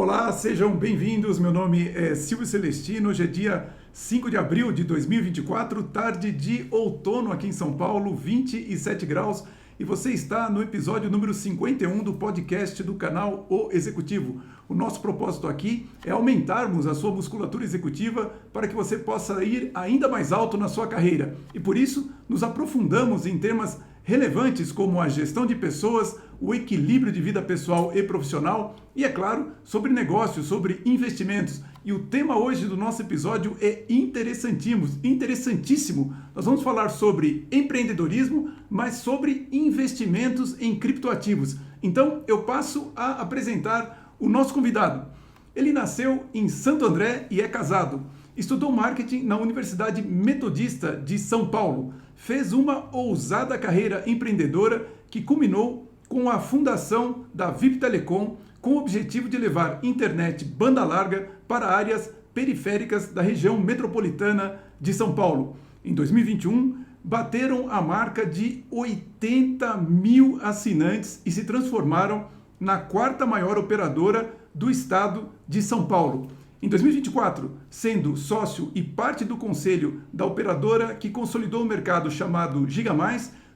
Olá, sejam bem-vindos. Meu nome é Silvio Celestino. Hoje é dia 5 de abril de 2024, tarde de outono aqui em São Paulo, 27 graus. E você está no episódio número 51 do podcast do canal O Executivo. O nosso propósito aqui é aumentarmos a sua musculatura executiva para que você possa ir ainda mais alto na sua carreira. E por isso, nos aprofundamos em temas relevantes como a gestão de pessoas, o equilíbrio de vida pessoal e profissional e, é claro, sobre negócios, sobre investimentos. E o tema hoje do nosso episódio é interessantíssimo. Nós vamos falar sobre empreendedorismo, mas sobre investimentos em criptoativos. Então, eu passo a apresentar o nosso convidado. Ele nasceu em Santo André e é casado. Estudou marketing na Universidade Metodista de São Paulo. Fez uma ousada carreira empreendedora que culminou com a fundação da VIP Telecom, com o objetivo de levar internet banda larga para áreas periféricas da região metropolitana de São Paulo. Em 2021, bateram a marca de 80 mil assinantes e se transformaram na quarta maior operadora do estado de São Paulo. Em 2024, sendo sócio e parte do conselho da operadora que consolidou o mercado chamado Giga+,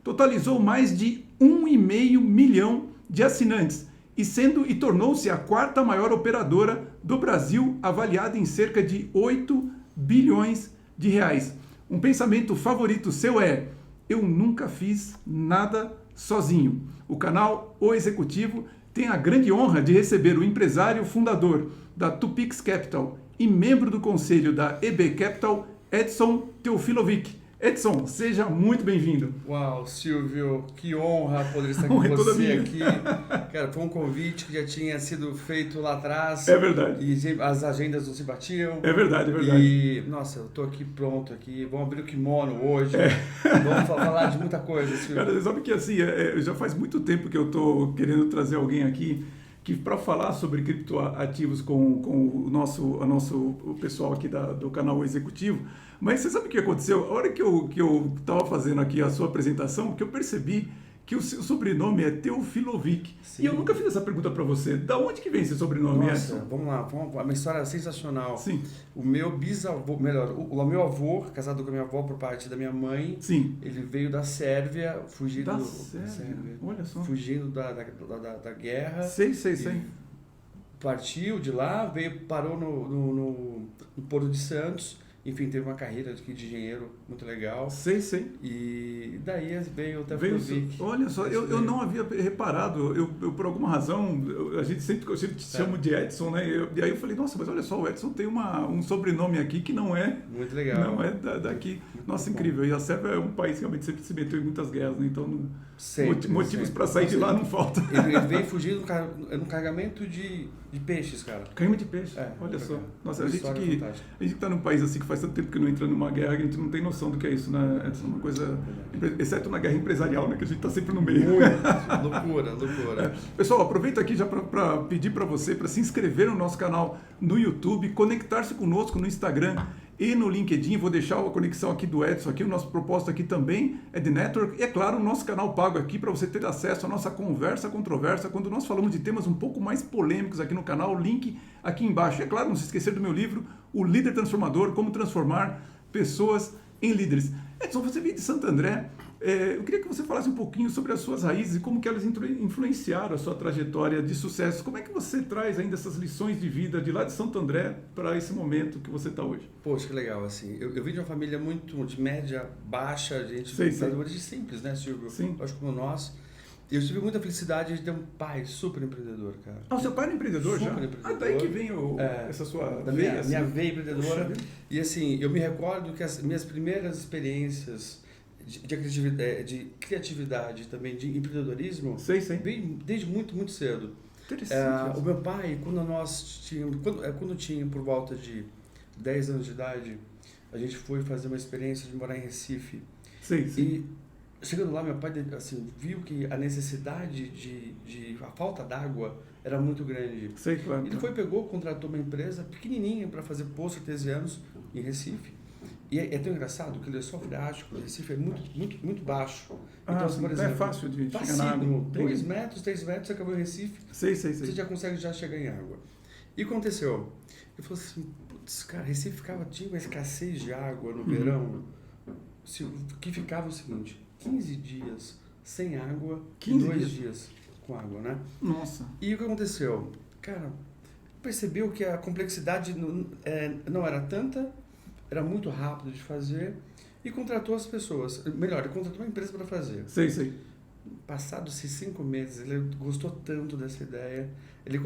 totalizou mais de 1,5 milhão de assinantes e tornou-se a quarta maior operadora do Brasil, avaliada em cerca de 8 bilhões de reais. Um pensamento favorito seu é: eu nunca fiz nada sozinho. O canal O Executivo tem a grande honra de receber o empresário fundador da Tupix Capital e membro do conselho da EB Capital, Edson Teofilovic. Edson, seja muito bem-vindo. Uau, Silvio, que honra poder estar com você aqui. Cara, foi um convite que já tinha sido feito lá atrás. É verdade. E as agendas não se batiam. É verdade, é verdade. E, nossa, eu tô aqui pronto aqui. Vamos abrir o kimono hoje. Vamos falar de muita coisa, Silvio. Cara, você sabe que assim, já faz muito tempo que eu tô querendo trazer alguém aqui que para falar sobre criptoativos com o nosso pessoal aqui do canal Executivo. Mas você sabe o que aconteceu? A hora que eu estava fazendo aqui a sua apresentação, que eu percebi que o seu sobrenome é Teofilovic. Sim. E eu nunca fiz essa pergunta para você. Da onde que vem esse sobrenome? Nossa, vamos lá. Uma história sensacional. Sim. O meu bisavô, o meu avô, casado com a minha avó por parte da minha mãe, sim, ele veio da Sérvia, fugindo da Sérvia. Olha só. Fugindo da guerra. Sei. Partiu de lá, parou no Porto de Santos. Enfim, teve uma carreira aqui de engenheiro muito legal. Sei. E daí veio o Teofilovic. Olha só, eu não havia reparado, eu por alguma razão, a gente sempre te chama de Edson, né? E aí eu falei, nossa, mas olha só, o Edson tem um sobrenome aqui que não é... Muito legal. Não é daqui. Nossa, incrível. E a Sérvia é um país que realmente sempre se meteu em muitas guerras, né? Então motivos para sair de lá não faltam. Ele veio fugir no carregamento de peixes, cara. Carregamento de peixe? Olha só. Nossa, a gente que está num país assim que faz tanto tempo que não entra numa guerra, a gente não tem noção do que é isso, né? É uma coisa, exceto na guerra empresarial, né? Que a gente está sempre no meio. Loucura. Pessoal, aproveito aqui já para pedir para você para se inscrever no nosso canal no YouTube, conectar-se conosco no Instagram e no LinkedIn. Vou deixar a conexão aqui do Edson aqui. O nosso propósito aqui também é de network. E, é claro, o nosso canal pago aqui para você ter acesso à nossa conversa controversa quando nós falamos de temas um pouco mais polêmicos aqui no canal. O link aqui embaixo. E, é claro, não se esquecer do meu livro, O Líder Transformador, Como Transformar Pessoas em Líderes. Edson, você veio de Santo André. Eu queria que você falasse um pouquinho sobre as suas raízes e como que elas influenciaram a sua trajetória de sucesso. Como é que você traz ainda essas lições de vida de lá de Santo André para esse momento que você está hoje? Poxa, que legal, assim. Eu vim de uma família muito de média, baixa, gente de origem simples, né, Silvio? Sim. Acho que como nós. Eu tive muita felicidade de ter um pai super empreendedor, cara. Ah, o seu pai era empreendedor já? Super empreendedor. Daí que vem essa sua veia. Minha veia empreendedora. Puxa. E assim, eu me recordo que as minhas primeiras experiências de criatividade também, de empreendedorismo, veio desde muito cedo. Interessante. O meu pai, quando tinha por volta de 10 anos de idade, a gente foi fazer uma experiência de morar em Recife. Sim. E chegando lá, meu pai assim, viu que a necessidade a falta d'água era muito grande. Sei, claro. Ele contratou uma empresa pequenininha para fazer poços artesianos em Recife. E é tão engraçado que ele é só freático, o Recife é muito baixo. Então, por exemplo, é fácil de chegar na água. 2 metros, 3 metros, você acabou em Recife. Sei. Você já consegue chegar em água. E aconteceu? Eu falei assim, putz, cara, Recife tinha uma escassez de água no verão. O que ficava é o seguinte, 15 dias sem água e 2 dias com água, né? Nossa. E o que aconteceu? Cara, percebeu que a complexidade não era tanta, era muito rápido de fazer e contratou as pessoas. Melhor, ele contratou uma empresa para fazer. Sei. Passados-se 5 meses, ele gostou tanto dessa ideia, ele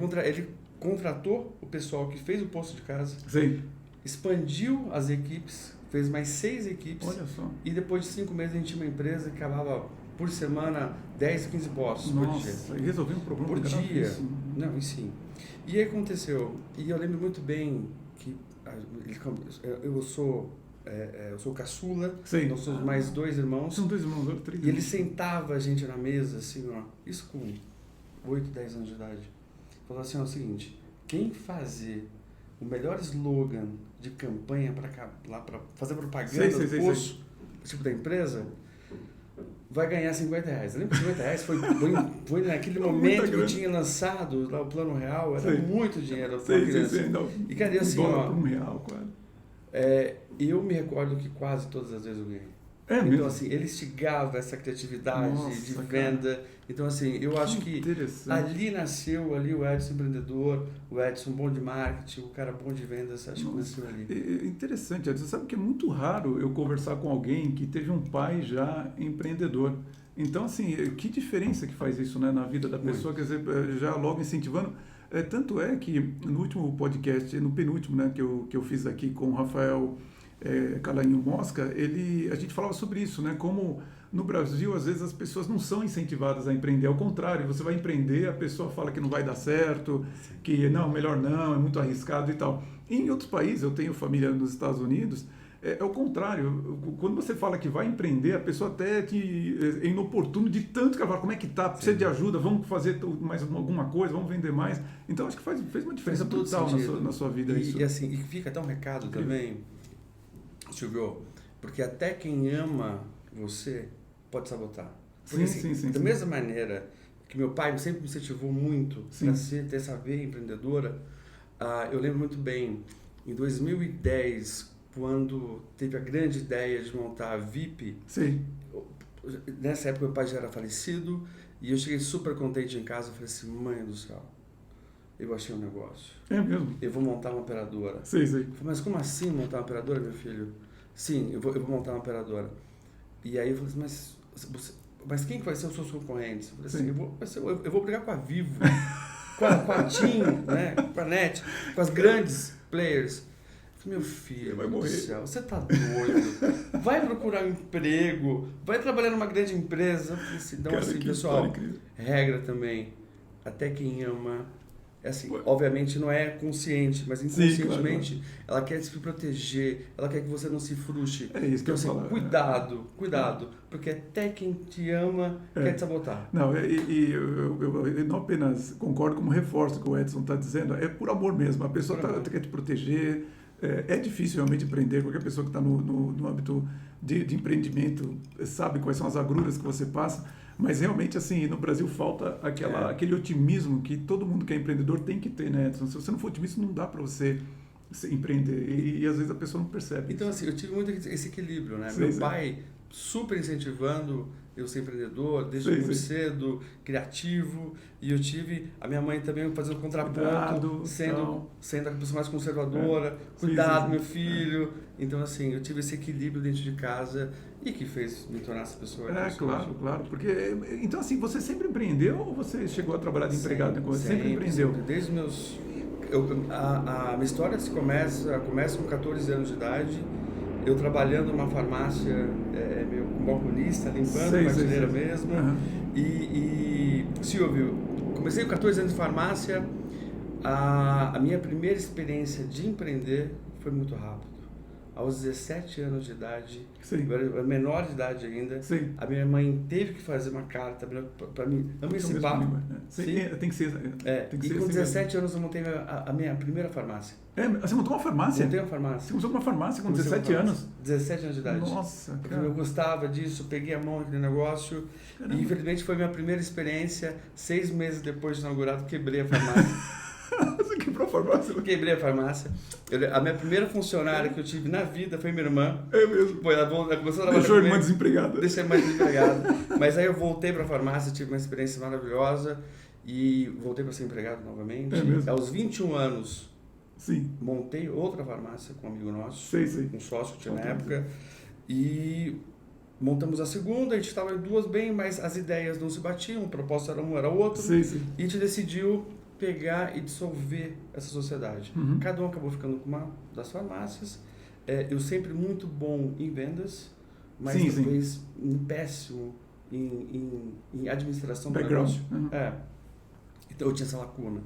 contratou o pessoal que fez o posto de casa, Sim. expandiu as equipes, fez mais 6 equipes. Olha só. E depois de 5 meses a gente tinha uma empresa que acabava por semana 10, 15 postos por dia. E resolveu um problema por dia. Não, e sim. E aí aconteceu, e eu lembro muito bem que eu sou caçula, Sim. nós somos mais 2 irmãos. São 2 irmãos, 3 irmãos. E ele sentava a gente na mesa, assim, ó, isso com 8, 10 anos de idade. Falava assim, ó, o seguinte, quem fazer o melhor slogan de campanha para fazer propaganda do posto, tipo da empresa, vai ganhar R$50. Eu lembro que R$50 foi naquele momento que tinha lançado lá o Plano Real, era muito dinheiro para criança. E cadê assim, ó? R$1, quase. Eu me recordo que quase todas as vezes eu ganhei. Então, mesmo? assim, ele instigava essa criatividade de venda. Cara. Então, assim, eu acho que ali nasceu o Edson empreendedor, o Edson bom de marketing, o cara bom de vendas, acho que nasceu ali. Interessante, Edson. Você sabe que é muito raro eu conversar com alguém que teve um pai já empreendedor. Então, assim, que diferença que faz isso, né, na vida da pessoa, quer dizer, já logo incentivando. Tanto é que no último podcast, no penúltimo, né, que eu fiz aqui com o Rafael Calainho Mosca, a gente falava sobre isso, né? Como no Brasil, às vezes, as pessoas não são incentivadas a empreender. Ao contrário, você vai empreender, a pessoa fala que não vai dar certo, que não, melhor não, é muito arriscado e tal. E em outros países, eu tenho família nos Estados Unidos, é o contrário. Quando você fala que vai empreender, a pessoa até é inoportuno de tanto que ela fala, como é que tá? Precisa de ajuda, vamos fazer mais alguma coisa, vamos vender mais. Então, acho que fez uma diferença total na sua vida. E assim, e fica até um recado também, Silvio, porque até quem ama você pode sabotar. Porque, sim. Da mesma maneira que meu pai sempre me incentivou muito para ter essa veia empreendedora, eu lembro muito bem, em 2010, quando teve a grande ideia de montar a VIP, nessa época meu pai já era falecido, e eu cheguei super contente em casa, falei assim, mãe do céu, eu achei um negócio. É mesmo? Eu vou montar uma operadora. Sim. Eu falei, mas como assim montar uma operadora, meu filho? Sim, eu vou montar uma operadora. E aí eu falei assim, mas quem que vai ser os seus concorrentes? Eu falei assim, eu vou brigar com a Vivo, com a TIM, né, com a NET, com as grandes players. Eu falei, meu filho, vai morrer. Do céu, você tá doido? Vai procurar um emprego, vai trabalhar numa grande empresa. Eu falei assim, então, cara, assim, pessoal, regra também, até quem ama, assim, obviamente não é consciente, mas inconscientemente, claro. Ela quer se proteger, ela quer que você não se frustre. É isso que então, eu assim, falo. Cuidado, porque até quem te ama quer te sabotar. Não, eu não apenas concordo, como reforço o que o Edson está dizendo, é por amor mesmo, a pessoa quer te proteger. É difícil realmente empreender, qualquer pessoa que está no âmbito de empreendimento sabe quais são as agruras que você passa, mas realmente assim, no Brasil falta aquele otimismo que todo mundo que é empreendedor tem que ter, né, Edson? Se você não for otimista, não dá para você empreender e às vezes a pessoa não percebe. Então assim, eu tive muito esse equilíbrio, né? Meu pai super incentivando eu ser empreendedor, desde muito cedo, criativo, e eu tive a minha mãe também fazendo contraponto, sendo a pessoa mais conservadora, cuidado, meu filho. Então, assim, eu tive esse equilíbrio dentro de casa e que fez me tornar essa pessoa. Claro, porque, então assim, você sempre empreendeu ou você chegou a trabalhar de empregado? Sempre empreendeu? Desde meus... a minha história começa com 14 anos de idade, eu trabalhando numa farmácia, meio balconista, limpando a prateleira mesmo. E Silvio, comecei com 14 anos de farmácia, a minha primeira experiência de empreender foi muito rápido. Aos 17 anos de idade, eu era menor de idade ainda, a minha mãe teve que fazer uma carta para me emancipar. Tem que ser. E com 17 anos eu montei a minha primeira farmácia. Você montou uma farmácia? Montei uma farmácia. Você começou com uma farmácia com 17 anos? 17 anos de idade. Nossa, cara. Eu gostava disso, peguei a mão naquele negócio. Caramba. E infelizmente foi minha primeira experiência. 6 meses depois de inaugurado, quebrei a farmácia. Você quebrou a farmácia? Quebrei a farmácia. A minha primeira funcionária que eu tive na vida foi minha irmã. É mesmo? Pô, ela começou a trabalhar. Deixou a irmã desempregada. Deixei a irmã desempregada. Mas aí eu voltei para a farmácia, tive uma experiência maravilhosa e voltei para ser empregado novamente. É mesmo? Aos 21 anos, sim, montei outra farmácia com um amigo nosso, sei. um sócio que tinha na época, e montamos a segunda, a gente estava em duas bem, mas as ideias não se batiam, o propósito era um, era outro, sim. E a gente decidiu pegar e dissolver essa sociedade. Cada um acabou ficando com uma das farmácias, eu sempre muito bom em vendas, mas talvez péssimo em administração do negócio. Então eu tinha essa lacuna.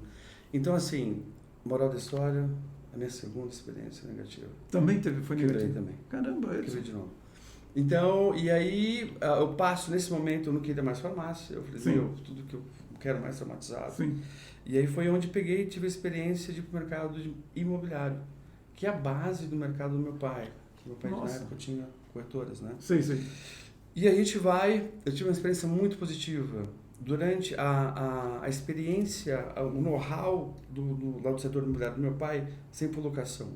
Então assim, moral da história, a minha segunda experiência negativa. Também foi negativa? Quebrei também. Caramba, Quebrei de novo. Então, e aí eu passo, nesse momento eu não queria mais farmácia, eu falei, tudo que eu quero mais traumatizado. Sim. E aí foi onde peguei e tive a experiência de ir para o mercado imobiliário, que é a base do mercado do meu pai. Meu pai na época tinha corretoras, né? Sim. E a gente eu tive uma experiência muito positiva. Durante a experiência, o know-how lá do setor imobiliário do meu pai, sempre foi locação.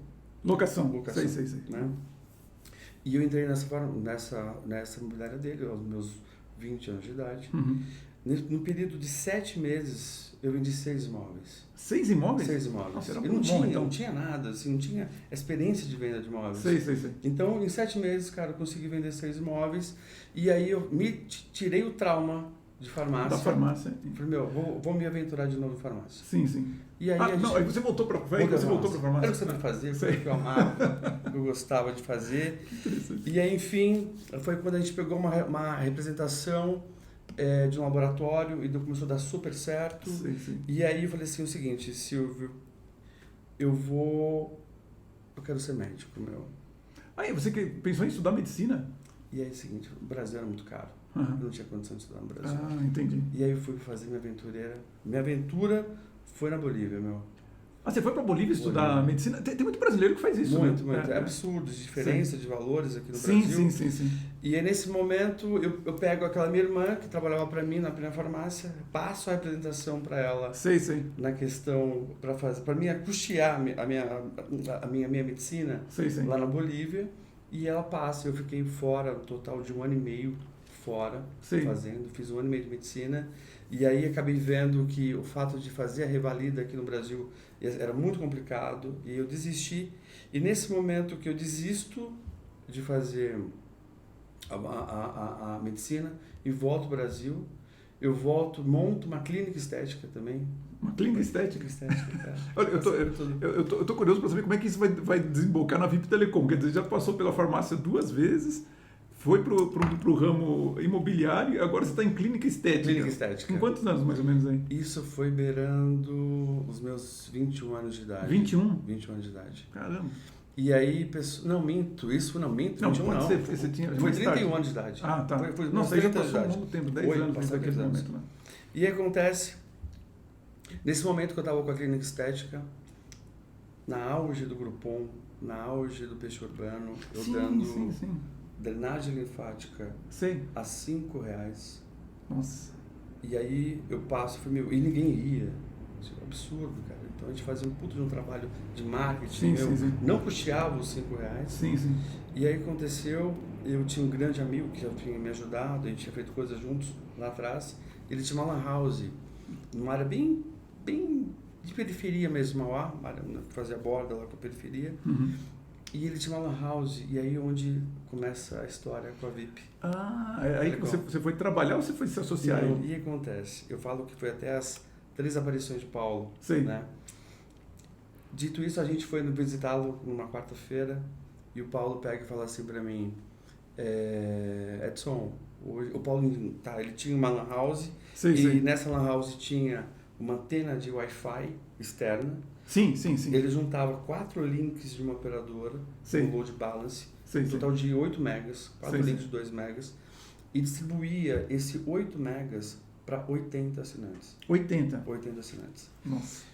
Locação. Sei. Né? E eu entrei nessa imobiliária dele, aos meus 20 anos de idade. No período de 7 meses, eu vendi 6 imóveis. 6 imóveis? 6 imóveis. Nossa, era muito bom, então. Não tinha nada, assim, não tinha experiência de venda de imóveis. Sei. Então, em 7 meses, cara, eu consegui vender 6 imóveis. E aí eu tirei o trauma de farmácia. Da farmácia. Falei, vou me aventurar de novo em farmácia. Sim. E aí aí você voltou para a farmácia? Era o que você sabia fazer, foi o que eu amava, o que eu gostava de fazer. E aí, enfim, foi quando a gente pegou uma representação de um laboratório e começou a dar super certo. Sim. E aí eu falei assim, o seguinte, Silvio, eu quero ser médico, meu. Aí você pensou em estudar medicina? E aí é o seguinte, o Brasil era muito caro. Eu não tinha condição de estudar no Brasil. Entendi. E aí eu fui fazer minha aventureira. Minha aventura foi na Bolívia, meu. Você foi para Bolívia estudar medicina? Tem muito brasileiro que faz isso, muito, né? Muito. É absurdo, diferença de valores aqui no Brasil. Sim. E aí, nesse momento, eu pego aquela minha irmã, que trabalhava para mim na primeira farmácia, passo a representação para ela. Sei. Na questão, para mim, custear a minha medicina lá na Bolívia. E ela passa, eu fiquei fora, um total de 1 ano e meio fora, fiz 1 ano e meio de medicina. E aí acabei vendo que o fato de fazer a revalida aqui no Brasil era muito complicado e eu desisti. E nesse momento que eu desisto de fazer a medicina e volto ao Brasil, eu monto uma clínica estética também. Uma clínica estética? Olha, eu eu tô curioso para saber como é que isso vai desembocar na VIP Telecom. Quer dizer, já passou pela farmácia 2 vezes, foi pro ramo imobiliário e agora você está em clínica estética. Clínica estética. Com quantos anos, mais ou menos, aí? Isso foi beirando os meus 21 anos de idade. 21? 21 anos de idade. Caramba. E aí, não, minto. 21 não. Você tinha foi 31 anos de idade. Ah, tá. Foi não, você já passou um longo tempo, 10 anos desde aquele momento, né? E acontece, nesse momento que eu estava com a clínica estética, na auge do Groupon, na auge do peixe urbano, eu dando drenagem linfática a R$5. Nossa. E aí eu passo, e ninguém ia. Isso é um absurdo, cara. Então a gente fazia um puto de um trabalho de marketing, não custeava os R$5. Sim. E aí aconteceu, eu tinha um grande amigo que já tinha me ajudado, a gente tinha feito coisas juntos lá atrás. Ele tinha uma lan house, numa área bem de periferia mesmo, Mauá, fazia borda lá com a periferia. E ele tinha uma lan house, e aí onde começa a história com a VIP. Aí que você foi trabalhar ou você foi se associar? Não, e acontece, eu falo que foi até as 3 aparições de Paulo. Né? Dito isso, a gente foi visitá-lo numa quarta-feira, e o Paulo pega e fala assim pra mim, Edson, o Paulo, ele tinha uma lan house, nessa lan house tinha uma antena de Wi-Fi externa. Sim. Ele juntava 4 links de uma operadora, um load balance, um total de 8 megas, 4 links de 2 megas, e distribuía esse 8 megas para 80 assinantes. 80 assinantes. Nossa.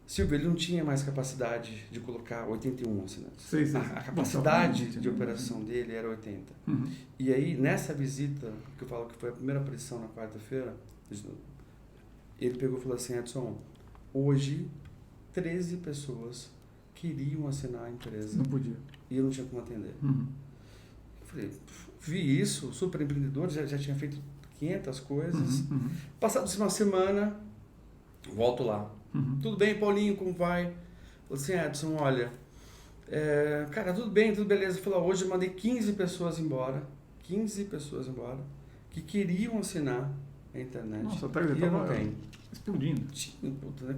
Silvio, ele não tinha mais capacidade de colocar 81 assinantes. A capacidade de operação dele era 80. E aí, nessa visita, que eu falo que foi a primeira aparição na quarta-feira, ele pegou e falou assim, Edson, hoje 13 pessoas queriam assinar a empresa. Não podia. E eu não tinha como atender. Eu falei, vi isso, super empreendedor, já tinha feito 500 coisas. Passados uma semana, volto lá. Tudo bem, Paulinho, como vai? Falei assim, Edson, olha, cara, tudo bem, tudo beleza. Falou, hoje eu mandei 15 pessoas embora, que queriam assinar a internet. Nossa, e eu não tenho. Explodindo.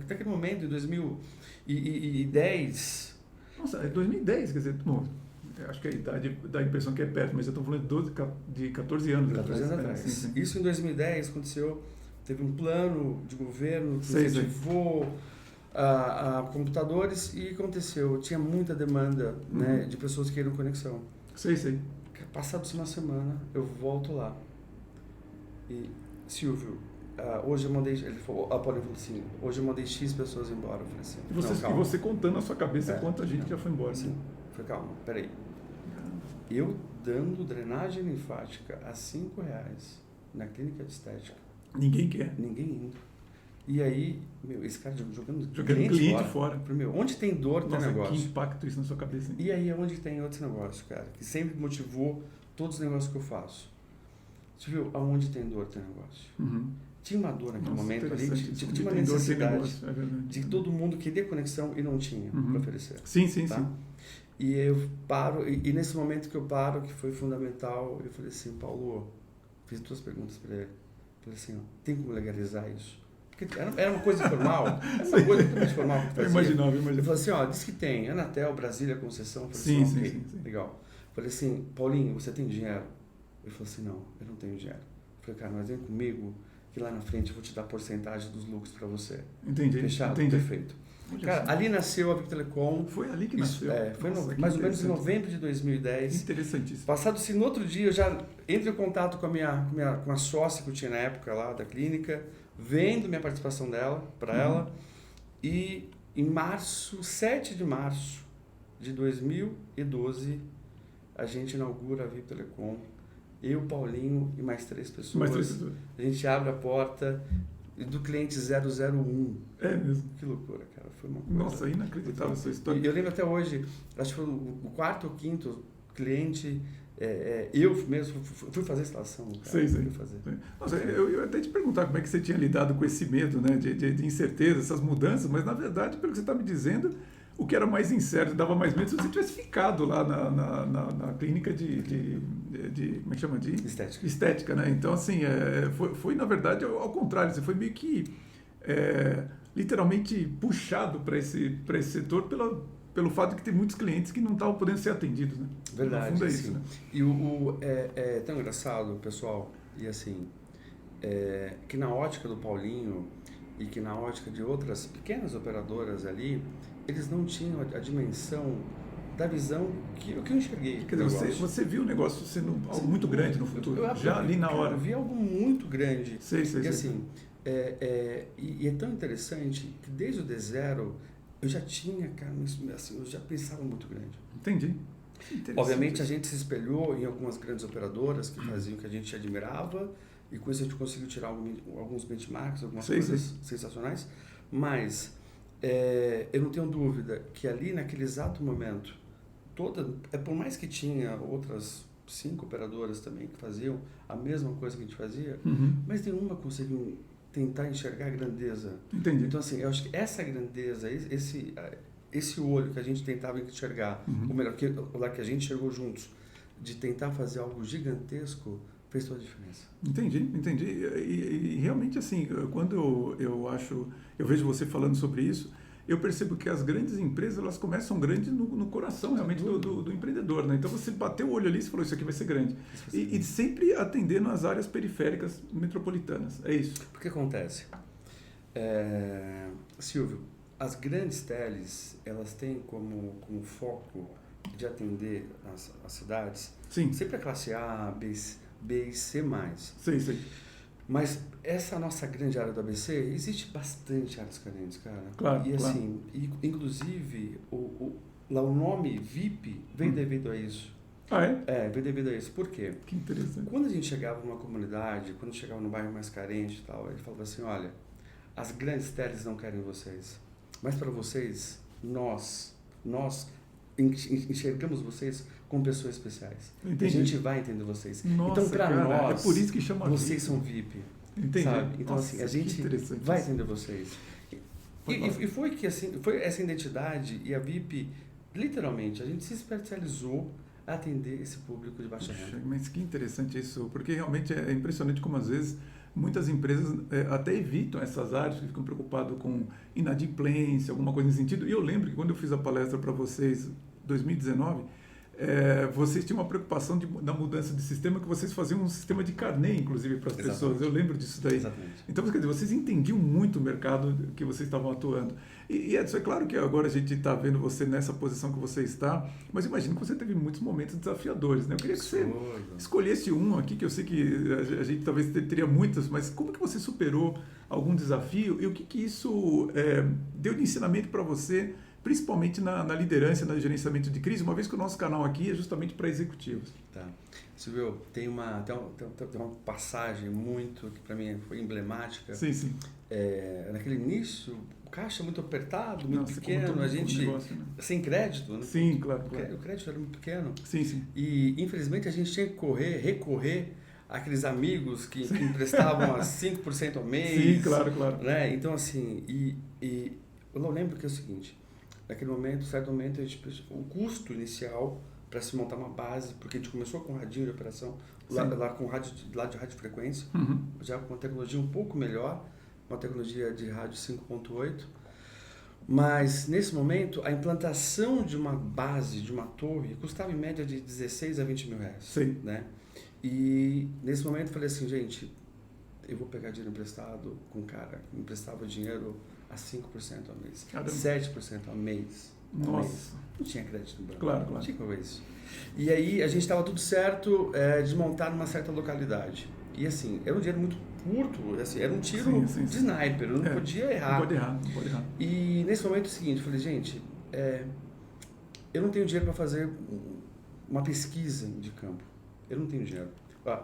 Naquele momento, em 2010... Nossa, é 2010, quer dizer, bom, acho que a idade dá a impressão que é perto, mas eu estou falando de 14 anos. 14 anos atrás. Sim. Isso em 2010 aconteceu, teve um plano de governo que incentivou a computadores e aconteceu, tinha muita demanda né, de pessoas que queriam conexão. Sei. Passados uma semana, eu volto lá. E, Silvio, hoje eu mandei, a Paulinho falou assim, hoje eu mandei X pessoas embora. Eu falei assim, e você contando na sua cabeça quanta gente já foi embora. Sim. Né? Falei, calma, peraí. Eu dando drenagem linfática a R$5 na clínica de estética. Ninguém quer. Ninguém indo. E aí, esse cara jogando cliente fora. Onde tem dor, tem negócio. Que impacto isso na sua cabeça. Hein? E aí é onde tem outros negócios, cara, que sempre motivou todos os negócios que eu faço. Você viu? Aonde tem dor, tem negócio. Tinha uma dor naquele momento ali, tinha uma necessidade de que todo mundo queria conexão e não tinha para oferecer. Sim. E eu paro, e nesse momento que eu paro, que foi fundamental, eu falei assim, Paulo, fiz 2 perguntas para ele. Falei assim, tem como legalizar isso? Porque era uma coisa informal, uma coisa totalmente formal que fazia. Eu imaginava. Eu falei assim, diz que tem, Anatel, Brasília, concessão. Eu Sim. falei sim. Legal. Falei assim, Paulinho, você tem dinheiro? Ele falou assim, não, eu não tenho dinheiro. Eu falei, cara, mas vem comigo, que lá na frente eu vou te dar porcentagem dos lucros para você. Entendi. Fechado? Perfeito. Cara, ali nasceu a Vic Telecom. Foi ali que nasceu. Foi mais ou menos em novembro de 2010. Interessantíssimo. Passado-se no outro dia, eu já entrei em contato com a sócia que eu tinha na época lá da clínica, vendo minha participação dela, para ela. E em 7 de março de 2012, a gente inaugura a Vic Telecom. Eu, Paulinho e mais 3 pessoas. A gente abre a porta do cliente 001. É mesmo. Que loucura, cara. Foi uma coisa... Nossa, inacreditável essa história. E eu lembro até hoje, acho que foi o 4º ou 5º cliente, eu mesmo fui fazer a instalação. Sei. Fui fazer. Nossa, eu ia até te perguntar como é que você tinha lidado com esse medo, né, de incerteza, essas mudanças, mas na verdade, pelo que você está me dizendo, o que era mais incerto, dava mais medo, se você tivesse ficado lá na clínica de como é que chama? De estética, né? Então, assim, foi na verdade ao contrário, você foi meio que literalmente puxado para esse setor pelo fato de que tem muitos clientes que não estavam podendo ser atendidos, né? Verdade, no fundo é isso, né? E é tão engraçado, pessoal, e assim, que na ótica do Paulinho e que na ótica de outras pequenas operadoras ali, eles não tinham a dimensão da visão que eu enxerguei. Quer dizer, você viu o negócio sendo algo muito grande no futuro, já ali na hora. Eu vi algo muito grande. Sei. Assim, e é tão interessante que desde o D0 eu já tinha, cara, assim, eu já pensava muito grande. Entendi. Obviamente a gente se espelhou em algumas grandes operadoras que faziam o que a gente admirava e com isso a gente conseguiu tirar alguns benchmarks, algumas coisas sensacionais, mas eu não tenho dúvida que ali naquele exato momento, por mais que tinha outras 5 operadoras também que faziam a mesma coisa que a gente fazia, mas nenhuma conseguiu tentar enxergar a grandeza. Entendi. Então assim, eu acho que essa grandeza, esse olho que a gente tentava enxergar, ou melhor, que a gente enxergou juntos, de tentar fazer algo gigantesco, fez toda a diferença. Entendi. E realmente, assim, quando eu vejo você falando sobre isso, eu percebo que as grandes empresas, elas começam grandes no coração, realmente, do empreendedor, né? Então, você bateu o olho ali e falou, isso aqui vai ser grande. E sempre atendendo as áreas periféricas metropolitanas. É isso. O que acontece? Silvio, as grandes teles, elas têm como foco de atender as cidades, Sim. sempre a classe A, B e C+. Sei. Mas essa nossa grande área do ABC, existe bastante áreas carentes, cara. Claro, e assim, inclusive, lá o nome VIP vem devido a isso. Ah, é? Vem devido a isso. Por quê? Que interessante. Quando a gente chegava numa comunidade, quando chegava num bairro mais carente e tal, ele falava assim, olha, as grandes teles não querem vocês. Mas para vocês, nós enxergamos vocês como pessoas especiais. Entendi. A gente vai entender vocês. Nossa, então, para nós, é por isso que chama vocês são VIP. Entendi. Sabe? Então, Nossa, assim, a gente vai entender vocês. E foi que assim, foi essa identidade e a VIP, literalmente, a gente se especializou a atender esse público de baixa renda. Mas que interessante isso, porque realmente é impressionante como às vezes muitas empresas até evitam essas áreas, que ficam preocupadas com inadimplência, alguma coisa nesse sentido. E eu lembro que quando eu fiz a palestra para vocês em 2019, vocês tinham uma preocupação da mudança de sistema, que vocês faziam um sistema de carnê, inclusive, para as pessoas. Eu lembro disso daí. Exatamente. Então, quer dizer, vocês entendiam muito o mercado que vocês estavam atuando. E Edson, é claro que agora a gente está vendo você nessa posição que você está, mas imagino que você teve muitos momentos desafiadores, né? Eu queria que você escolhesse um aqui, que eu sei que a gente talvez teria muitos, mas como que você superou algum desafio e o que isso deu de ensinamento para você, principalmente na liderança, no gerenciamento de crise, uma vez que o nosso canal aqui é justamente para executivos. Tá. Silvio, tem uma passagem muito, que para mim foi emblemática. Sim, sim. Naquele início, o caixa muito apertado, muito pequeno, a gente negócio, né? Sem crédito. Né? Sim, claro. O crédito era muito pequeno. Sim, sim. E, infelizmente, a gente tinha que recorrer àqueles amigos que emprestavam a 5% ao mês. Sim, claro. Né? Então, assim, eu lembro que é o seguinte, naquele momento, certo momento, o custo inicial para se montar uma base, porque a gente começou com radinho de operação, lá com rádio de radiofrequência, já com uma tecnologia um pouco melhor, uma tecnologia de rádio 5.8, mas nesse momento a implantação de uma base, de uma torre, custava em média de 16 a 20 mil reais. Sim. Né? E nesse momento eu falei assim, gente, eu vou pegar dinheiro emprestado com um cara que me emprestava dinheiro a 5% ao mês, 7% ao mês. Nossa. Não tinha crédito no banco. Claro. Não tinha como isso. E aí a gente estava tudo certo de montar numa certa localidade. E assim, era um dinheiro muito curto, assim, era um tiro de sniper, eu não podia errar. Não pode errar. E nesse momento é o seguinte, eu falei, gente, eu não tenho dinheiro para fazer uma pesquisa de campo. Eu não tenho dinheiro.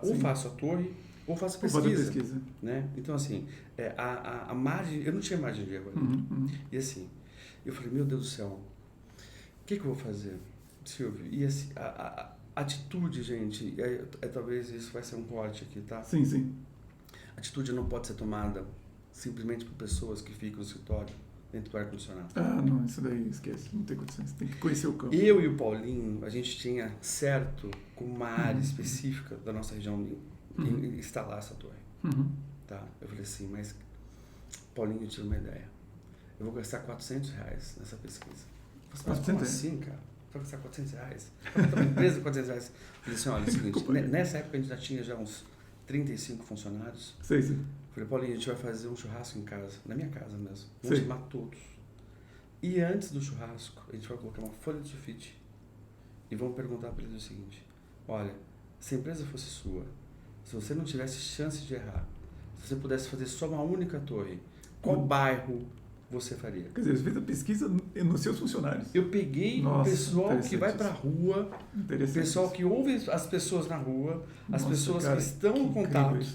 Ou faço a torre, ou faço pesquisa. Né? Então assim, a margem, eu não tinha margem de erro. E assim, eu falei, meu Deus do céu, o que eu vou fazer, Silvio? E assim, a atitude, gente, talvez isso vai ser um corte aqui, tá? Sim. A atitude não pode ser tomada simplesmente por pessoas que ficam no escritório dentro do ar-condicionado. Não, isso daí esquece, não tem condições, tem que conhecer o campo. Eu e o Paulinho, a gente tinha certo como uma área específica da nossa região instalar essa torre. Tá? Eu falei assim, mas Paulinho, eu tive uma ideia. Eu vou gastar R$400 nessa pesquisa. Mas como assim, cara? Vai gastar R$400? Uma empresa de R$400? Eu falei assim, olha, é o seguinte, nessa época a gente já tinha já uns 35 funcionários. Sim. Falei, Paulinho, a gente vai fazer um churrasco em casa, na minha casa mesmo. Vamos chamar todos. E antes do churrasco, a gente vai colocar uma folha de sulfite e vamos perguntar para eles o seguinte, olha, se a empresa fosse sua, se você não tivesse chance de errar, se você pudesse fazer só uma única torre, qual bairro você faria? Quer dizer, você fez a pesquisa nos seus funcionários. Eu peguei o pessoal que vai para a rua, o pessoal que ouve as pessoas na rua, as pessoas que estão em contato.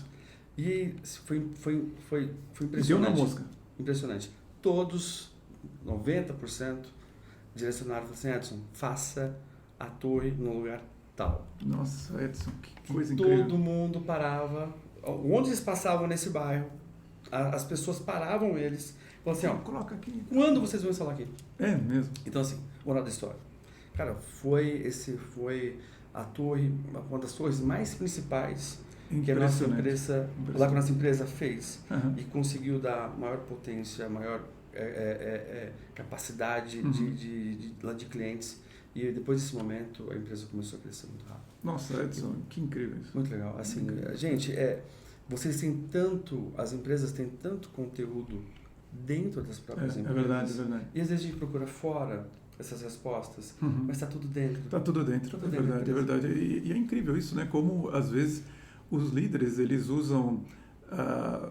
E foi impressionante. Deu na mosca. Impressionante. Todos, 90%, direcionaram para assim, Edson, faça a torre no lugar tal. Nossa, Edson, que coisa incrível. Todo mundo parava. Onde eles passavam nesse bairro, as pessoas paravam eles. Falavam assim, coloca aqui. Quando vocês vão instalar aqui? É mesmo. Então assim, moral da história. Cara, foi a torre, uma das torres mais principais que a nossa empresa fez e conseguiu dar maior potência, maior capacidade de clientes. E depois desse momento a empresa começou a crescer muito rápido. Nossa, Edson, que incrível isso. Muito legal. Assim, gente, vocês têm as empresas têm tanto conteúdo dentro das próprias empresas. É verdade. E às vezes a gente procura fora essas respostas, mas está tudo dentro. Está tudo dentro, é verdade. E é incrível isso, né? Como às vezes os líderes, eles usam,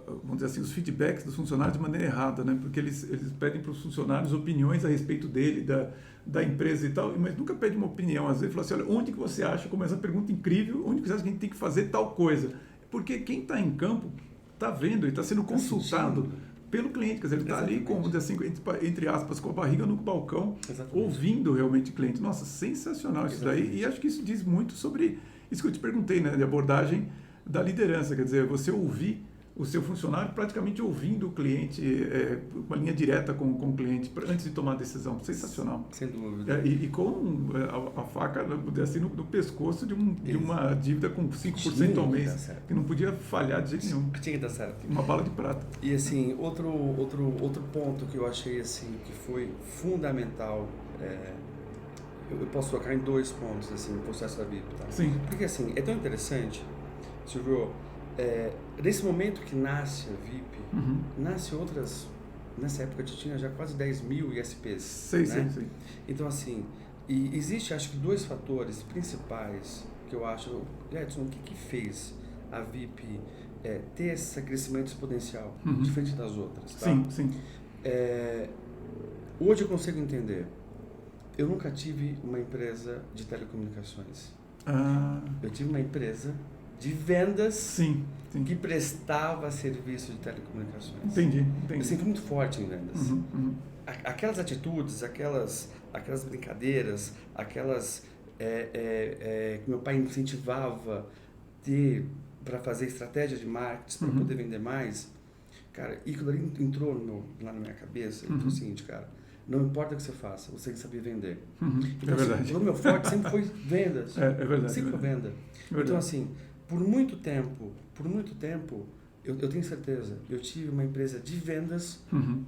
vamos dizer assim, os feedbacks dos funcionários de maneira errada, né? Porque eles pedem para os funcionários opiniões a respeito dele, da empresa e tal, mas nunca pedem uma opinião. Às vezes fala assim, olha, onde que você acha, como essa pergunta incrível, onde que você acha que a gente tem que fazer tal coisa? Porque quem está em campo está vendo e está sendo consultado pelo cliente, quer dizer, ele está ali, como assim, entre aspas, com a barriga no balcão, ouvindo realmente o cliente. Nossa, sensacional isso daí, e acho que isso diz muito sobre isso que eu te perguntei, né, de abordagem da liderança, quer dizer, você ouvir o seu funcionário praticamente ouvindo o cliente, uma linha direta com o cliente, antes de tomar a decisão. Sensacional. Sem dúvida. E com a faca assim, no pescoço de uma dívida com 5% ao mês, que não podia falhar de jeito nenhum. Tinha que dar certo. Uma bala de prata. E assim, outro ponto que eu achei assim, que foi fundamental, eu posso tocar em 2 pontos, assim, no processo da VIP. Tá? Sim. Porque assim, é tão interessante, Silvio, nesse momento que nasce a VIP, nasce outras, nessa época tinha já quase 10 mil ISPs. Sim. Então assim, e existe acho que 2 fatores principais que eu acho, Edson, o que fez a VIP ter esse crescimento exponencial, diferente das outras? Tá? Sim. Hoje eu consigo entender, eu nunca tive uma empresa de telecomunicações. Eu tive uma empresa de vendas que prestava serviço de telecomunicações. Entendi. Eu sempre fui muito forte em vendas. Aquelas atitudes, aquelas brincadeiras, aquelas que meu pai incentivava para fazer estratégia de marketing, para poder vender mais, cara, e quando ele entrou lá na minha cabeça, ele falou o seguinte, cara, não importa o que você faça, você tem que saber vender. Então, é verdade. O meu forte sempre foi vendas. É verdade. Sempre foi venda. Então, assim, por muito tempo, eu tenho certeza, eu tive uma empresa de vendas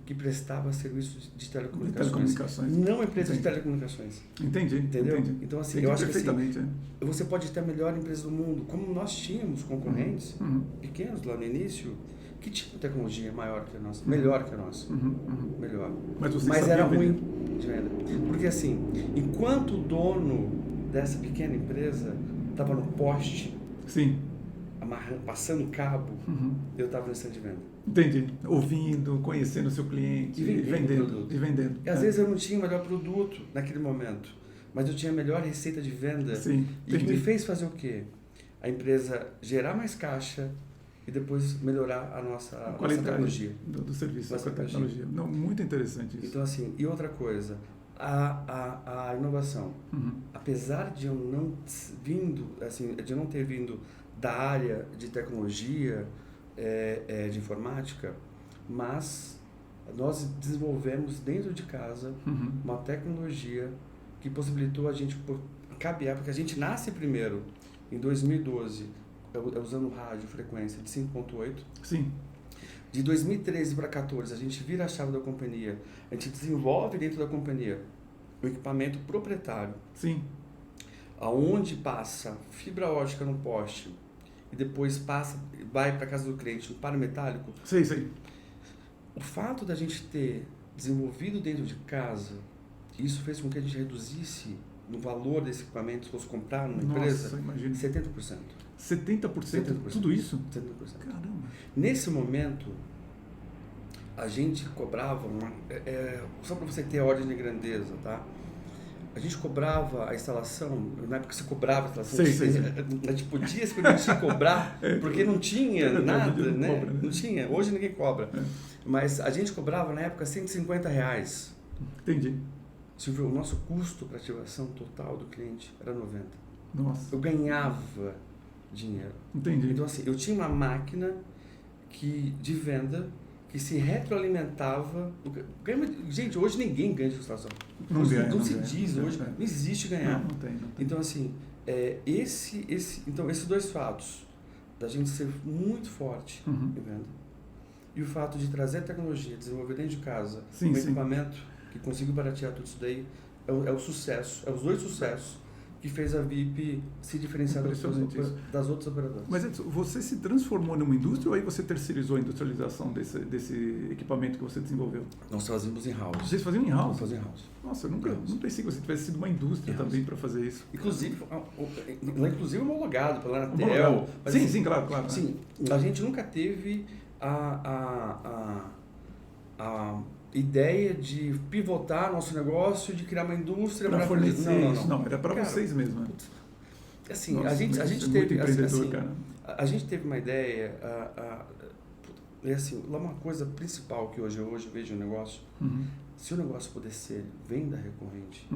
que prestava serviços de telecomunicações. Não uma empresa de telecomunicações. Entendi. Entendeu? Entendi. Então, assim, eu acho que assim, você pode ter a melhor empresa do mundo, como nós tínhamos concorrentes pequenos lá no início, que tinham tecnologia maior que a nossa, melhor que a nossa. Melhor. Mas era ruim de venda. Porque assim, enquanto o dono dessa pequena empresa estava no poste, passando cabo, eu estava no stand de venda. Entendi. Ouvindo, conhecendo o seu cliente e vendendo. E às vezes eu não tinha o melhor produto naquele momento, mas eu tinha a melhor receita de venda. E que me fez fazer o quê? A empresa gerar mais caixa e depois melhorar a nossa tecnologia. Do serviço, nossa tecnologia. Não, muito interessante isso. Então assim, e outra coisa, a inovação. Apesar de eu não ter vindo da área de tecnologia, de informática, mas nós desenvolvemos dentro de casa uma tecnologia que possibilitou a gente cabear, porque a gente nasce primeiro em 2012 usando rádio frequência de 5.8. Sim. De 2013 para 2014 a gente vira a chave da companhia, a gente desenvolve dentro da companhia o equipamento proprietário. Sim. Aonde passa fibra ótica no poste e depois vai para a casa do cliente no paro metálico. Sim. O fato da gente ter desenvolvido dentro de casa, isso fez com que a gente reduzisse no valor desse equipamento, se fosse comprar numa empresa, 70%. 70%? Tudo isso? 70%. Caramba. Nesse momento, a gente cobrava, só para você ter a ordem de grandeza, tá? A gente cobrava a instalação, na época você cobrava a instalação, a gente podia se permitir cobrar, porque não tinha nada, né? Não tinha, hoje ninguém cobra. Mas a gente cobrava na época R$150. Entendi. Silvio, o nosso custo para ativação total do cliente era 90. Nossa. Eu ganhava dinheiro. Entendi. Então assim, eu tinha uma máquina de venda que se retroalimentava. Gente, hoje ninguém ganha de frustração. Não se diz hoje, não existe ganhar. Não tem. Então assim, esses 2 fatos, da gente ser muito forte em venda, e o fato de trazer tecnologia, desenvolver dentro de casa, equipamento que consiga baratear tudo isso daí, é o sucesso, os 2 sucessos que fez a VIP se diferenciar das outras operadoras. Mas você se transformou numa indústria ou aí você terceirizou a industrialização desse equipamento que você desenvolveu? Nós fazíamos in-house. Vocês faziam in-house? Nós fazíamos in-house. Nossa, eu não pensei que você tivesse sido uma indústria também para fazer isso. Inclusive homologado pela Anatel. Sim, claro. Sim, a gente nunca teve a ideia de pivotar nosso negócio, de criar uma indústria para fornecer isso. Não, era para vocês mesmo. Assim, nossa, a gente teve, empreendedor, cara. A gente teve uma ideia, é assim, lá uma coisa principal que hoje eu vejo no negócio, se o negócio puder ser venda recorrente,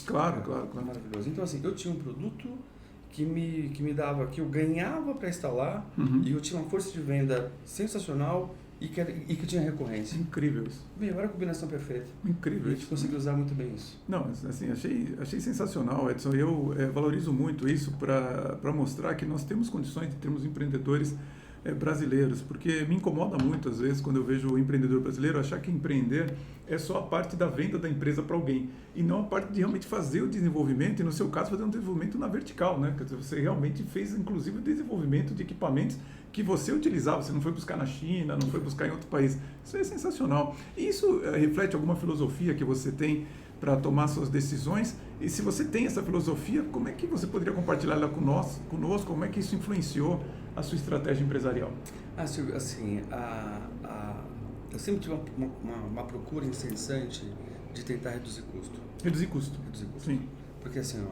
claro. Maravilhoso. Então assim, eu tinha um produto que me dava, que eu ganhava para instalar, e eu tinha uma força de venda sensacional e que tinha recorrência. Incrível isso. Bem, agora a combinação perfeita. Incrível. E a gente conseguiu usar muito bem isso. Não, assim, achei sensacional, Edson. Eu valorizo muito isso para mostrar que nós temos condições de termos empreendedores brasileiros, porque me incomoda muito, às vezes, quando eu vejo o empreendedor brasileiro achar que empreender é só a parte da venda da empresa para alguém, e não a parte de realmente fazer o desenvolvimento, e no seu caso, fazer um desenvolvimento na vertical, né? Quer dizer, você realmente fez, inclusive, o desenvolvimento de equipamentos que você utilizava, você não foi buscar na China, não foi buscar em outro país. Isso é sensacional. E isso reflete alguma filosofia que você tem para tomar suas decisões? E se você tem essa filosofia, como é que você poderia compartilhar ela conosco? Como é que isso influenciou a sua estratégia empresarial? Silvio, assim, eu sempre tive uma procura incessante de tentar reduzir custo. Reduzir custo. Sim. Porque assim,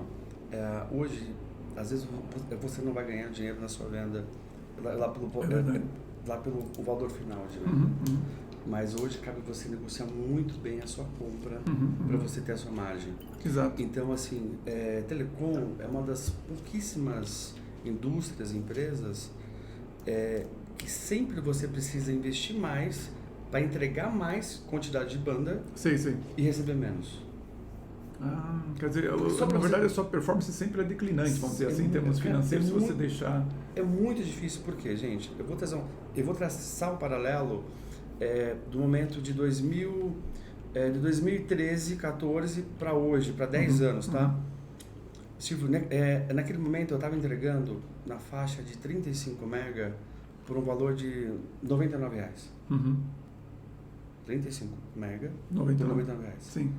hoje, às vezes você não vai ganhar dinheiro na sua venda lá pelo valor final de venda. Mas hoje cabe você negociar muito bem a sua compra para você ter a sua margem. Exato. Então, assim, telecom é uma das pouquíssimas indústrias, empresas, que sempre você precisa investir mais para entregar mais quantidade de banda e receber menos. Quer dizer, na verdade a sua performance sempre é declinante, vamos dizer assim, em termos financeiros, se você deixar... É muito difícil, porque, gente, eu vou traçar um paralelo do momento de 2013, 14 para hoje, para 10 anos, tá? Silvio, naquele momento eu estava entregando na faixa de 35 mega por um valor de R$ 99. 35 mega por R$ 99. Sim.